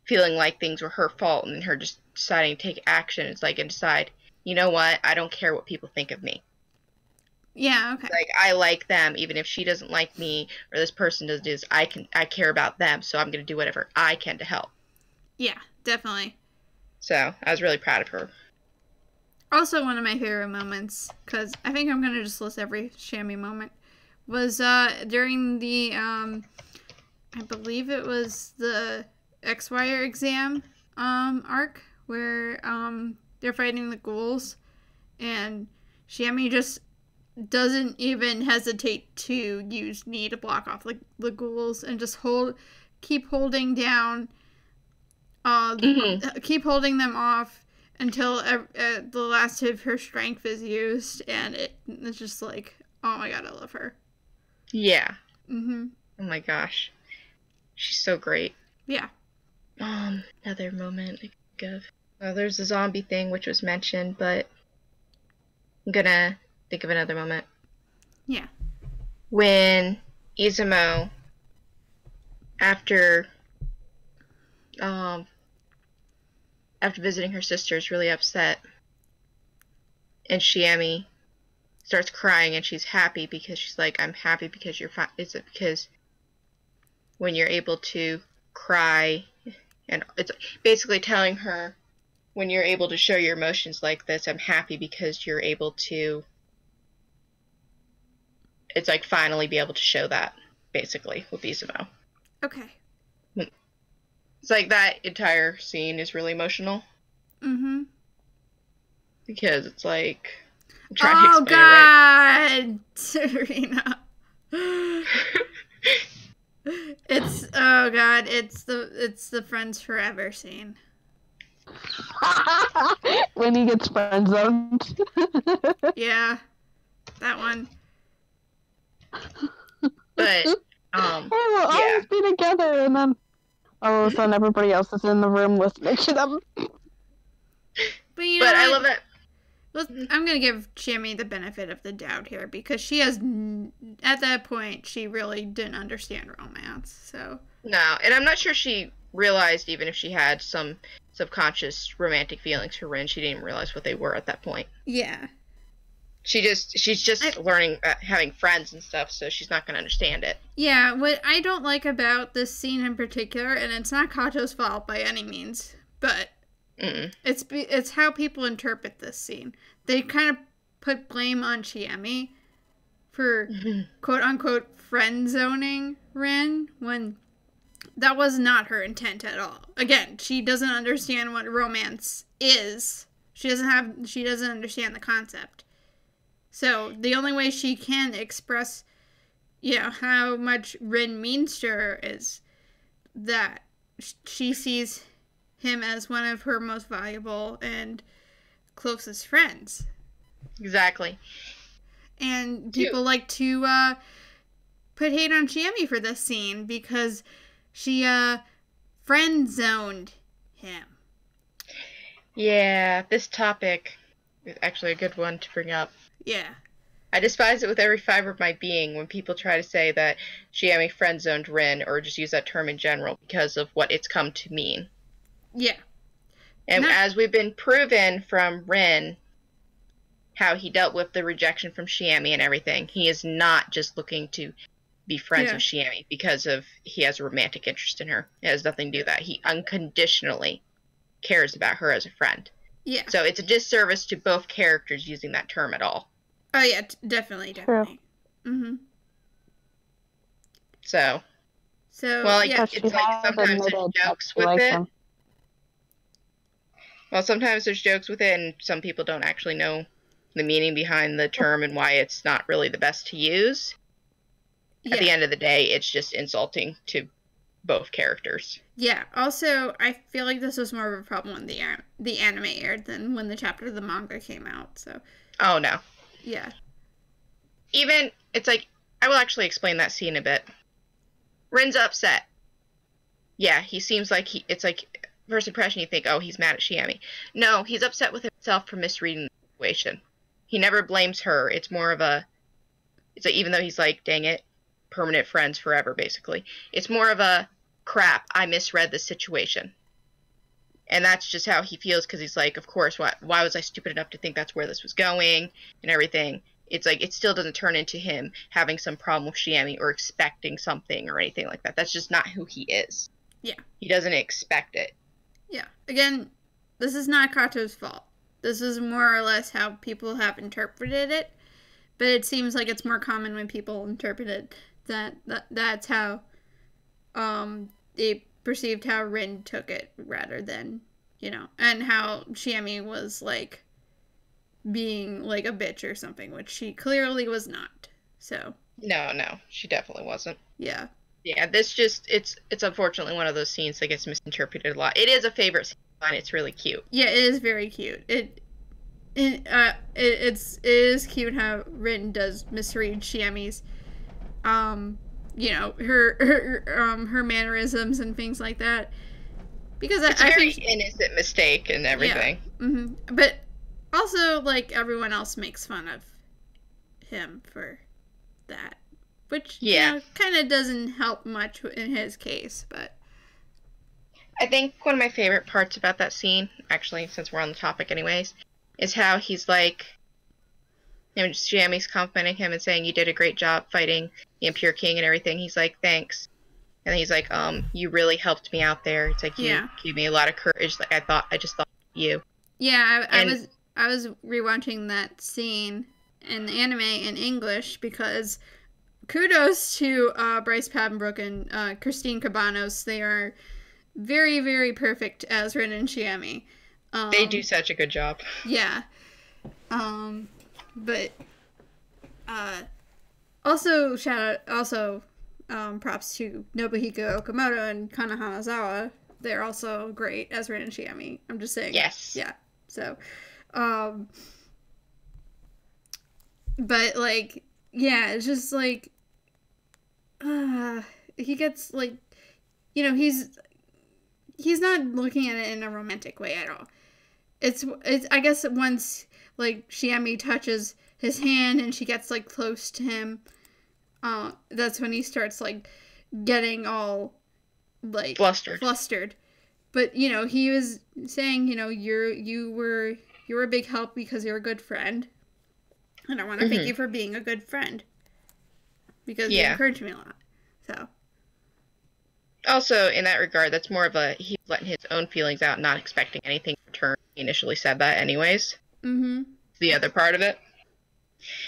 feeling like things were her fault, and her just deciding to take action. It's like, and decide, you know what? I don't care what people think of me. Yeah, okay. Like, I like them, even if she doesn't like me, or this person doesn't do this, I care about them, so I'm going to do whatever I can to help. Yeah, definitely. So, I was really proud of her. Also, one of my favorite moments, because I think I'm going to just list every Shiemi moment, was during the, I believe it was the X-Wire exam arc, where they're fighting the ghouls, and Shiemi just doesn't even hesitate to use knee to block off the ghouls, and just keep holding down, keep holding them off until the last of her strength is used, and it's just like, oh my god, I love her. Yeah. Mm-hmm. Oh my gosh. She's so great. Yeah. Another moment I think of. There's the zombie thing, which was mentioned, but I'm gonna think of another moment. Yeah. When Izumo, after visiting her sister, is really upset, and Shiemi starts crying, and she's happy because she's like, I'm happy because you're fine. Is it because when you're able to cry, and it's basically telling her, when you're able to show your emotions like this, I'm happy because you're able to, it's like, finally be able to show that, basically, with Izumo. Okay. It's like that entire scene is really emotional. Mm-hmm. Because it's like, I'm trying to explain God, Serena. It's, oh god, it's the Friends Forever scene. When he gets friend zoned. Yeah, that one. But, Hey, we'll always be together, and then all of a sudden everybody else is in the room listening to them. But you know what? I love that. I'm gonna give Shiemi the benefit of the doubt here, because she has, at that point, she really didn't understand romance, so. No, and I'm not sure she realized, even if she had some subconscious romantic feelings for Rin, she didn't realize what they were at that point. Yeah. She's just learning, having friends and stuff, so she's not going to understand it. Yeah, what I don't like about this scene in particular, and it's not Kato's fault by any means, but it's how people interpret this scene. They kind of put blame on Shiemi for quote-unquote friend-zoning Rin, when that was not her intent at all. Again, she doesn't understand what romance is. She doesn't understand the concept. So the only way she can express, how much Rin means to her is that she sees him as one of her most valuable and closest friends. Exactly. And people like to put hate on Shiemi for this scene because she friend-zoned him. Yeah, this topic is actually a good one to bring up. Yeah. I despise it with every fiber of my being when people try to say that Shiemi friend-zoned Rin, or just use that term in general, because of what it's come to mean. Yeah. And as we've been proven from Rin, how he dealt with the rejection from Shiemi and everything, he is not just looking to be friends with Shiemi because he has a romantic interest in her. It has nothing to do with that. He unconditionally cares about her as a friend. Yeah. So it's a disservice to both characters using that term at all. Oh yeah, definitely. Mm-hmm. So well, it's like sometimes there's jokes with it. Well, sometimes there's jokes with it, and some people don't actually know the meaning behind the term and why it's not really the best to use. At the end of the day, it's just insulting to both characters. Yeah. Also, I feel like this was more of a problem when the anime aired than when the chapter of the manga came out. So. Oh no. Yeah. Even it's like, I will actually explain that scene a bit. Rin's upset. Yeah, he seems like it's like, first impression you think, oh, he's mad at Shiemi. No, he's upset with himself for misreading the situation. He never blames her. It's more of a, it's like, even though he's like, dang it, permanent friends forever, basically. It's more of a, crap, I misread the situation. And that's just how he feels, because he's like, of course, why was I stupid enough to think that's where this was going and everything. It's like, it still doesn't turn into him having some problem with Shiemi or expecting something or anything like that. That's just not who he is. Yeah. He doesn't expect it. Yeah. Again, this is not Kato's fault. This is more or less how people have interpreted it. But it seems like it's more common when people interpret it that's how they perceived how Rin took it, rather than, you know, and how Shiemi was like being like a bitch or something, which she clearly was not. So No, she definitely wasn't. yeah. Yeah, this just, it's unfortunately one of those scenes that gets misinterpreted a lot. It is a favorite scene of mine. It's really cute. Yeah, it is very cute. It is cute how Rin does misread Shiemi's you know, her mannerisms and things like that, because it's I a very think innocent mistake and everything. Yeah. Mm-hmm. But also, like, everyone else makes fun of him for that, which you know, kind of doesn't help much in his case. But I think one of my favorite parts about that scene, actually, since we're on the topic anyways, is how he's like, you know, Shiemi's complimenting him and saying, you did a great job fighting the Impure King and everything. He's like, thanks. And then he's like, you really helped me out there. It's like, you gave me a lot of courage. Like, I just thought of you. Yeah, I was rewatching that scene in the anime in English, because kudos to Bryce Papenbrook and Christine Cabanos. They are very, very perfect as Rin and Shiemi. They do such a good job. Yeah. But also props to Nobuhiko Okamoto and Kana Hanazawa. They're also great as Rin and Shiemi. I'm just saying. Yes. Yeah. So, but like, yeah, it's just like, he gets like, you know, he's not looking at it in a romantic way at all. It's I guess once like Shiemi touches his hand and she gets like close to him, that's when he starts like getting all like flustered. But you know, he was saying, you know, you were a big help because you're a good friend, and I want to thank you for being a good friend, because you encouraged me a lot. So also in that regard, that's more of a, he's letting his own feelings out, not expecting anything in return. He initially said that anyways. The other part of it.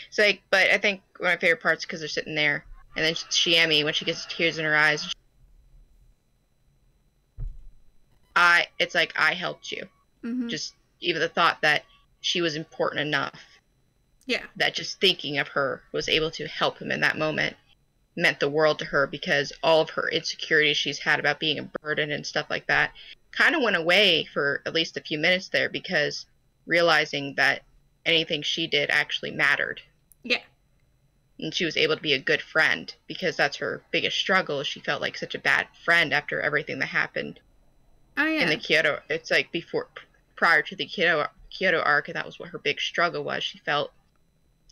It's like, but I think one of my favorite parts, because they're sitting there, and then Shiemi, when she gets tears in her eyes, it's like, I helped you. Just even the thought that she was important enough. Yeah. That just thinking of her was able to help him in that moment meant the world to her, because all of her insecurities she's had about being a burden and stuff like that kind of went away for at least a few minutes there, because realizing that anything she did actually mattered. Yeah. And she was able to be a good friend, because that's her biggest struggle. She felt like such a bad friend after everything that happened in the Kyoto. It's like prior to the Kyoto arc, and that was what her big struggle was. She felt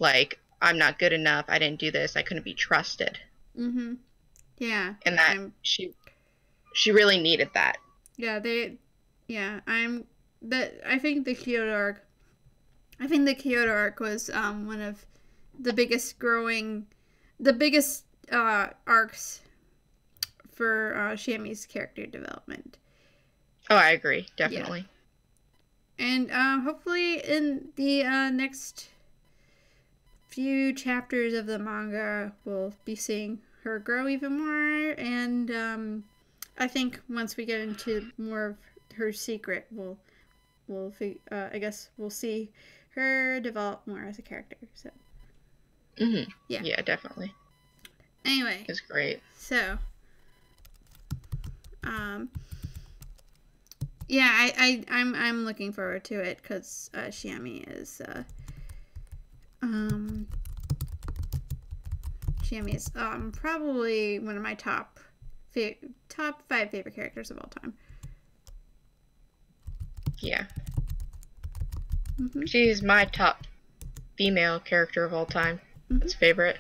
like, I'm not good enough. I didn't do this. I couldn't be trusted. Yeah. And that she really needed that. Yeah, I think the Kyoto arc was one of the biggest arcs for Shiemi's character development. Oh, I agree, definitely. Yeah. And hopefully in the next few chapters of the manga, we'll be seeing her grow even more. And I think once we get into more of her secret, I guess we'll see her develop more as a character. So yeah, definitely. Anyway, it's great. So yeah, I'm looking forward to it, because Shiemi is probably one of my top top 5 favorite characters of all time. Yeah. Mm-hmm. She's my top female character of all time. Mm-hmm. That's favorite.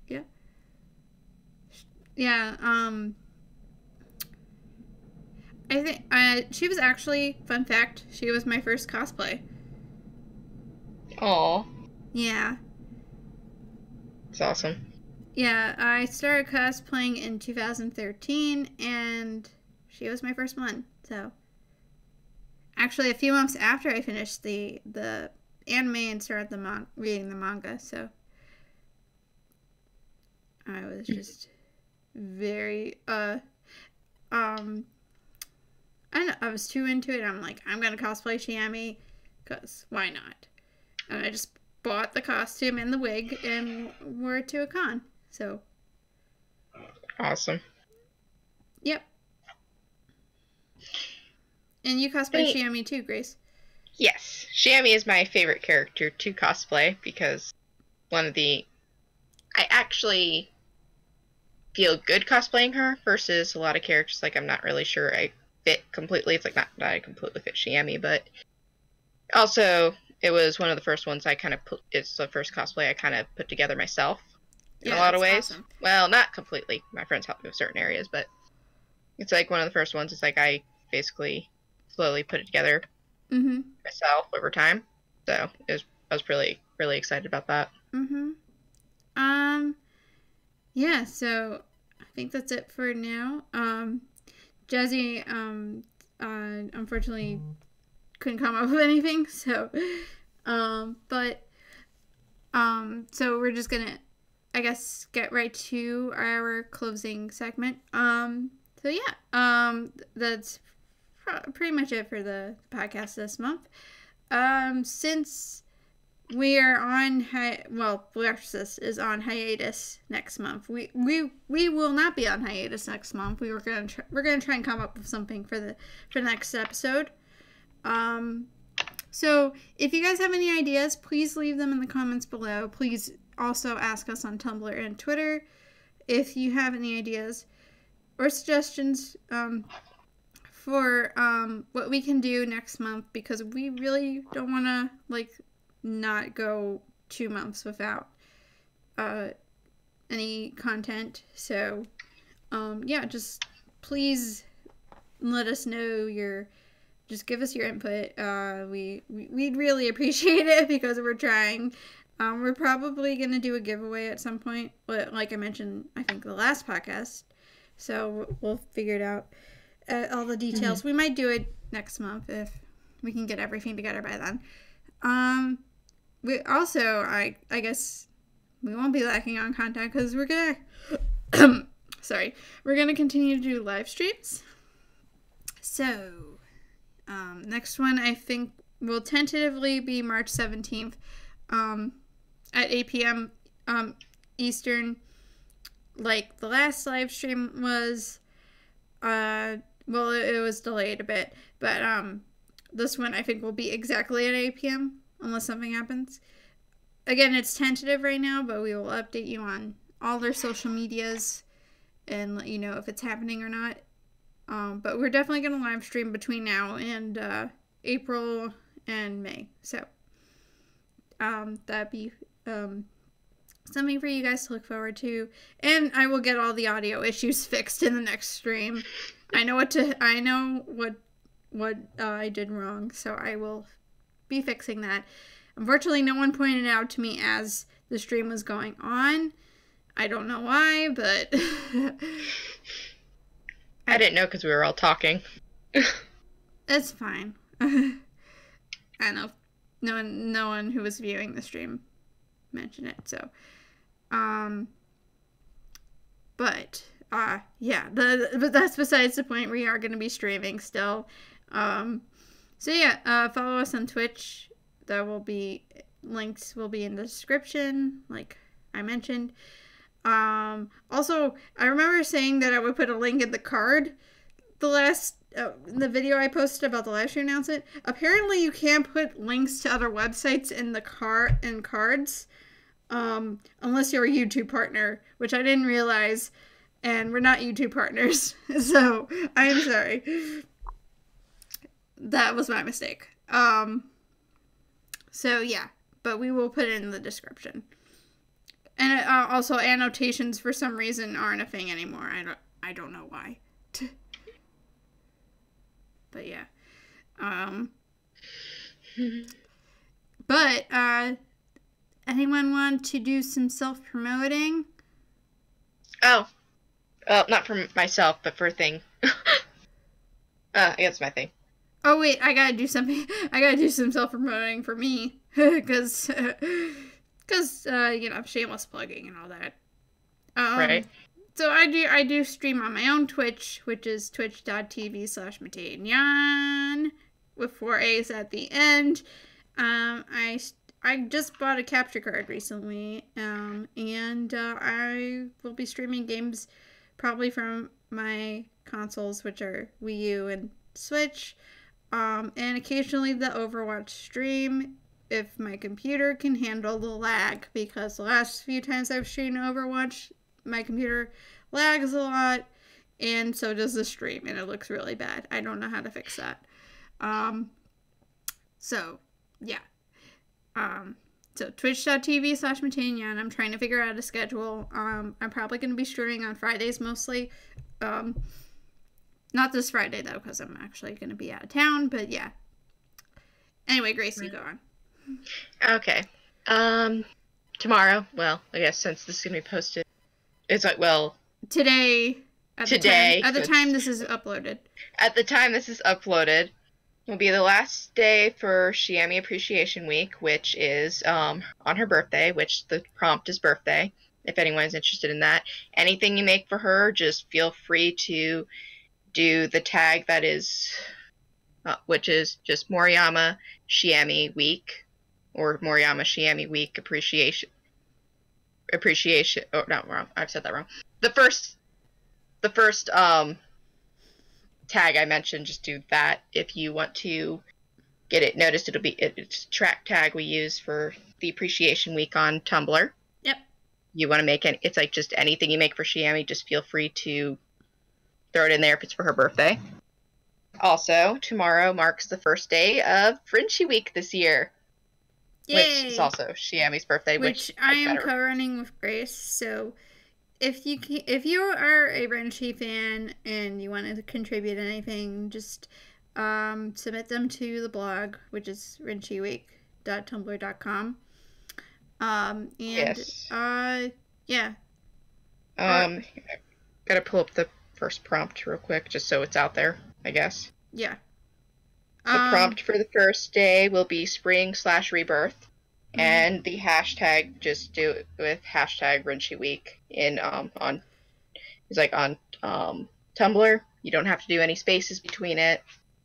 Yeah. Yeah, I think she was actually, fun fact, she was my first cosplay. Aw. Yeah. It's awesome. Yeah, I started cosplaying in 2013, and she was my first one. So, actually, a few months after I finished the anime and started reading the manga, so I was just very I don't know, I was too into it. I'm like, I'm gonna cosplay Shiemi, because why not? And I just bought the costume and the wig and wore it to a con. So. Awesome. Yep. And you cosplay Shiemi too, Grace. Yes. Shiemi is my favorite character to cosplay because I actually feel good cosplaying her versus a lot of characters like I'm not really sure I fit completely. It's like not that I completely fit Shiemi, but also it was one of the first ones it's the first cosplay I kind of put together myself in a lot of ways. Awesome. Well, not completely. My friends helped me with certain areas, but it's like one of the first ones. It's like I basically slowly put it together myself over time. So I was really, really excited about that. Yeah, so I think that's it for now. Jazzy, unfortunately couldn't come up with anything, so, so we're just gonna, I guess, get right to our closing segment. So yeah, that's pretty much it for the podcast this month. Since we are on Blue Exorcist is on hiatus next month. We will not be on hiatus next month. We're gonna try and come up with something for the next episode. So if you guys have any ideas, please leave them in the comments below. Please also ask us on Tumblr and Twitter if you have any ideas or suggestions for what we can do next month, because we really don't want to not go 2 months without any content. So yeah, just please let us know just give us your input. We'd really appreciate it, because we're trying. We're probably gonna do a giveaway at some point, but like I mentioned, I think the last podcast, so we'll figure it out, all the details. We might do it next month if we can get everything together by then. We also, I guess we won't be lacking on content, because we're gonna we're gonna continue to do live streams. So next one I think will tentatively be March 17th at 8 p.m. Eastern, like the last live stream was. Well, it was delayed a bit, but this one I think will be exactly at 8 p.m. unless something happens. Again, it's tentative right now, but we will update you on all their social medias and let you know if it's happening or not. But we're definitely going to live stream between now and April and May. So that'd be something for you guys to look forward to. And I will get all the audio issues fixed in the next stream. I know what I did wrong, so I will be fixing that. Unfortunately, no one pointed it out to me as the stream was going on. I don't know why, but I didn't know because we were all talking. It's fine. I know no one who was viewing the stream mentioned it, so yeah, but that's besides the point. We are going to be streaming still. So yeah, follow us on Twitch. Links will be in the description, like I mentioned. Also, I remember saying that I would put a link in the card. The video I posted about the live stream announcement. Apparently, you can't put links to other websites in the cards, unless you're a YouTube partner, which I didn't realize. and we're not YouTube partners, so I'm sorry. That was my mistake. So yeah, but we will put it in the description. And also, annotations for some reason aren't a thing anymore. I don't know why. But yeah. But anyone want to do some self-promoting? Oh, not for myself, but for a thing. I guess my thing. Oh wait, I gotta do something. I gotta do some self-promoting for me, because shameless plugging and all that. Right. So I do stream on my own Twitch, which is twitch.tv/MateiNyan with 4 A's at the end. I just bought a capture card recently, and I will be streaming games probably from my consoles, which are Wii U and Switch, and occasionally the Overwatch stream if my computer can handle the lag, because the last few times I've streamed Overwatch, my computer lags a lot, and so does the stream, and it looks really bad. I don't know how to fix that. So, yeah. So twitch.tv/MateiNyan. I'm trying to figure out a schedule. I'm probably going to be streaming on Fridays mostly. Not this Friday, though, because I'm actually going to be out of town, but yeah. Anyway, Grace, you go on. Okay. Tomorrow, well, I guess since this is going to be posted, it's like, well... Today. At the time this is uploaded. At the time this is uploaded, will be the last day for Shiemi Appreciation Week, which is on her birthday, which the prompt is birthday, if anyone's interested in that. Anything you make for her, just feel free to do the tag that is, which is just Moriyama Shiemi Week, or Moriyama Shiemi Week Appreciation, oh, no, wrong, I've said that wrong. The first tag I mentioned, just do that. If you want to get it noticed, it's a track tag we use for the Appreciation Week on Tumblr. Yep. You want to make it's like just anything you make for Shiemi, just feel free to throw it in there if it's for her birthday. Also, tomorrow marks the first day of Frenchie Week this year. Yay! Which is also Shiemi's birthday, which I am co-running with Grace, so if you are a Renchi fan and you want to contribute anything, just submit them to the blog, which is renchiweek.tumblr.com. Yes. Yeah. Gotta pull up the first prompt real quick, just so it's out there, I guess. Yeah. The prompt for the first day will be spring/rebirth. And the hashtag, just do it with hashtag Renchi Week on Tumblr. You don't have to do any spaces between it.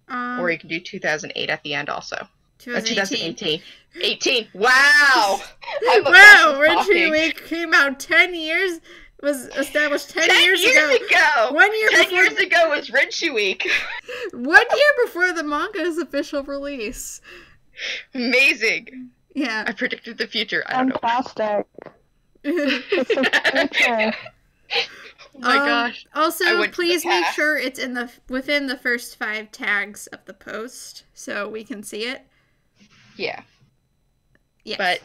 Or you can do 2008 at the end also. 2018. 18. Wow! Wow, Renchi Week came out 10 years, was established 10 years ago. 1 year 10 years ago was Renchi Week. 1 year before the manga's official release. Amazing. Yeah. I predicted the future. I don't know. Fantastic. It's the future. Oh my gosh. Also, please make sure it's within the first 5 tags of the post so we can see it. Yeah. Yes. But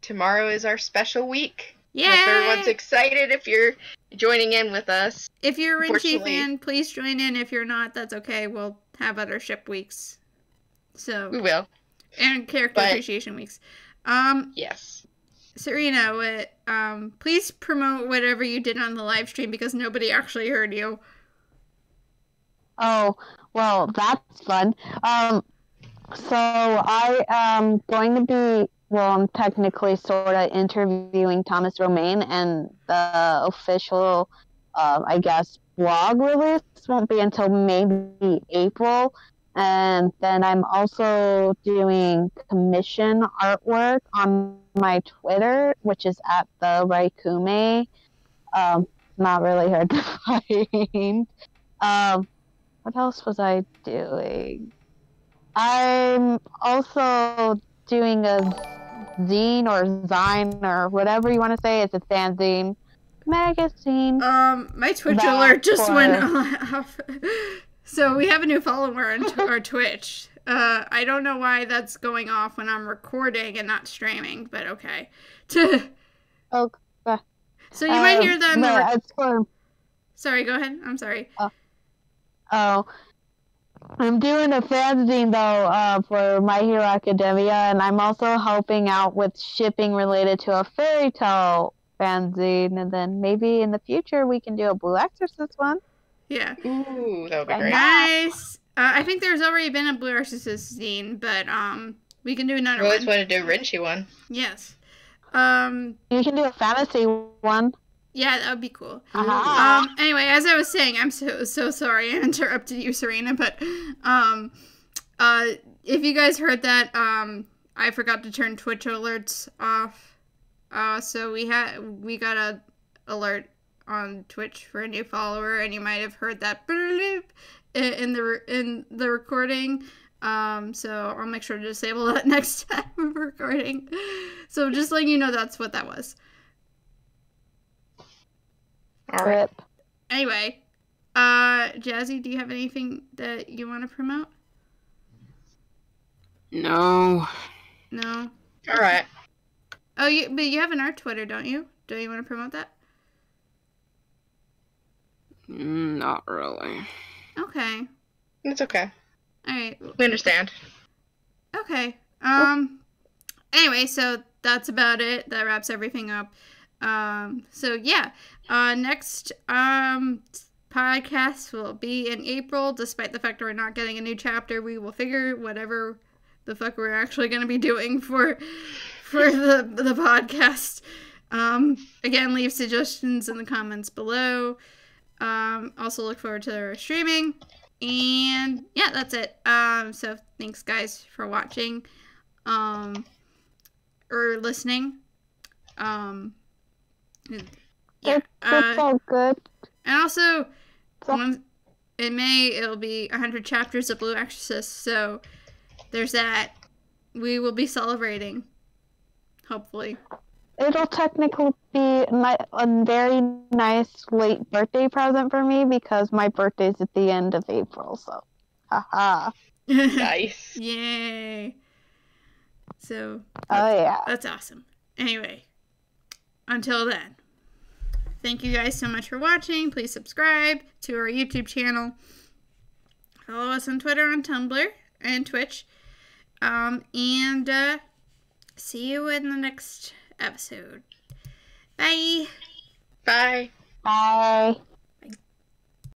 tomorrow is our special week. Yeah. Hope everyone's excited if you're joining in with us. If you're a Renchi fan, please join in. If you're not, that's okay. We'll have other ship weeks. So we will. And character appreciation weeks. Yes. Serena, please promote whatever you did on the live stream because nobody actually heard you. Oh, well, that's fun. So I am going to be, I'm technically sort of interviewing Thomas Romaine, and the official, I guess, blog release won't be until maybe April. And then I'm also doing commission artwork on my Twitter, which is at the Raikume. Not really hard to find. What else was I doing? I'm also doing a zine or zine or whatever you want to say. It's a fanzine magazine. My Twitch That alert just for- went off. So we have a new follower on our Twitch. I don't know why that's going off when I'm recording and not streaming, but okay. Oh, So you might hear them. it's for. Sorry, go ahead. I'm sorry. Oh, I'm doing a fanzine though for My Hero Academia, and I'm also helping out with shipping related to a fairy tale fanzine, and then maybe in the future we can do a Blue Exorcist one. Yeah. Ooh, that would be Why great. not? Nice. I think there's already been a Blue Exorcist zine, but we can do another I always one. wanted to do a Rinchy one. Yes. You can do a fantasy one. Yeah, that would be cool. Aha. Anyway, as I was saying, I'm so sorry I interrupted you, Serena, but if you guys heard that, I forgot to turn Twitch alerts off. So we got a alert on Twitch for a new follower, and you might have heard that in the recording. So I'll make sure to disable that next time we're recording. So just letting you know that's what that was. All right. Rip. Anyway, Jazzy, do you have anything that you want to promote? No. No. All right. Oh, but you have an art Twitter, don't you? Do you want to promote that? Not really. Okay. It's okay. All right. We understand. Okay. Anyway, so that's about it. That wraps everything up. So yeah. Next podcast will be in April. Despite the fact that we're not getting a new chapter, we will figure whatever the fuck we're actually going to be doing for the podcast. Again, leave suggestions in the comments below. Also look forward to our streaming. And yeah, that's it. So thanks guys for watching or listening. Yeah. It's all good. And also, So- in May, it'll be 100 chapters of Blue Exorcist, so there's that. We will be celebrating, hopefully. It'll technically be a very nice late birthday present for me because my birthday's at the end of April, so haha. Nice. Yay. So, Oh yeah. that's awesome. Anyway, until then, thank you guys so much for watching. Please subscribe to our YouTube channel. Follow us on Twitter, on Tumblr, and Twitch. And see you in the next episode. Bye. Bye. Bye.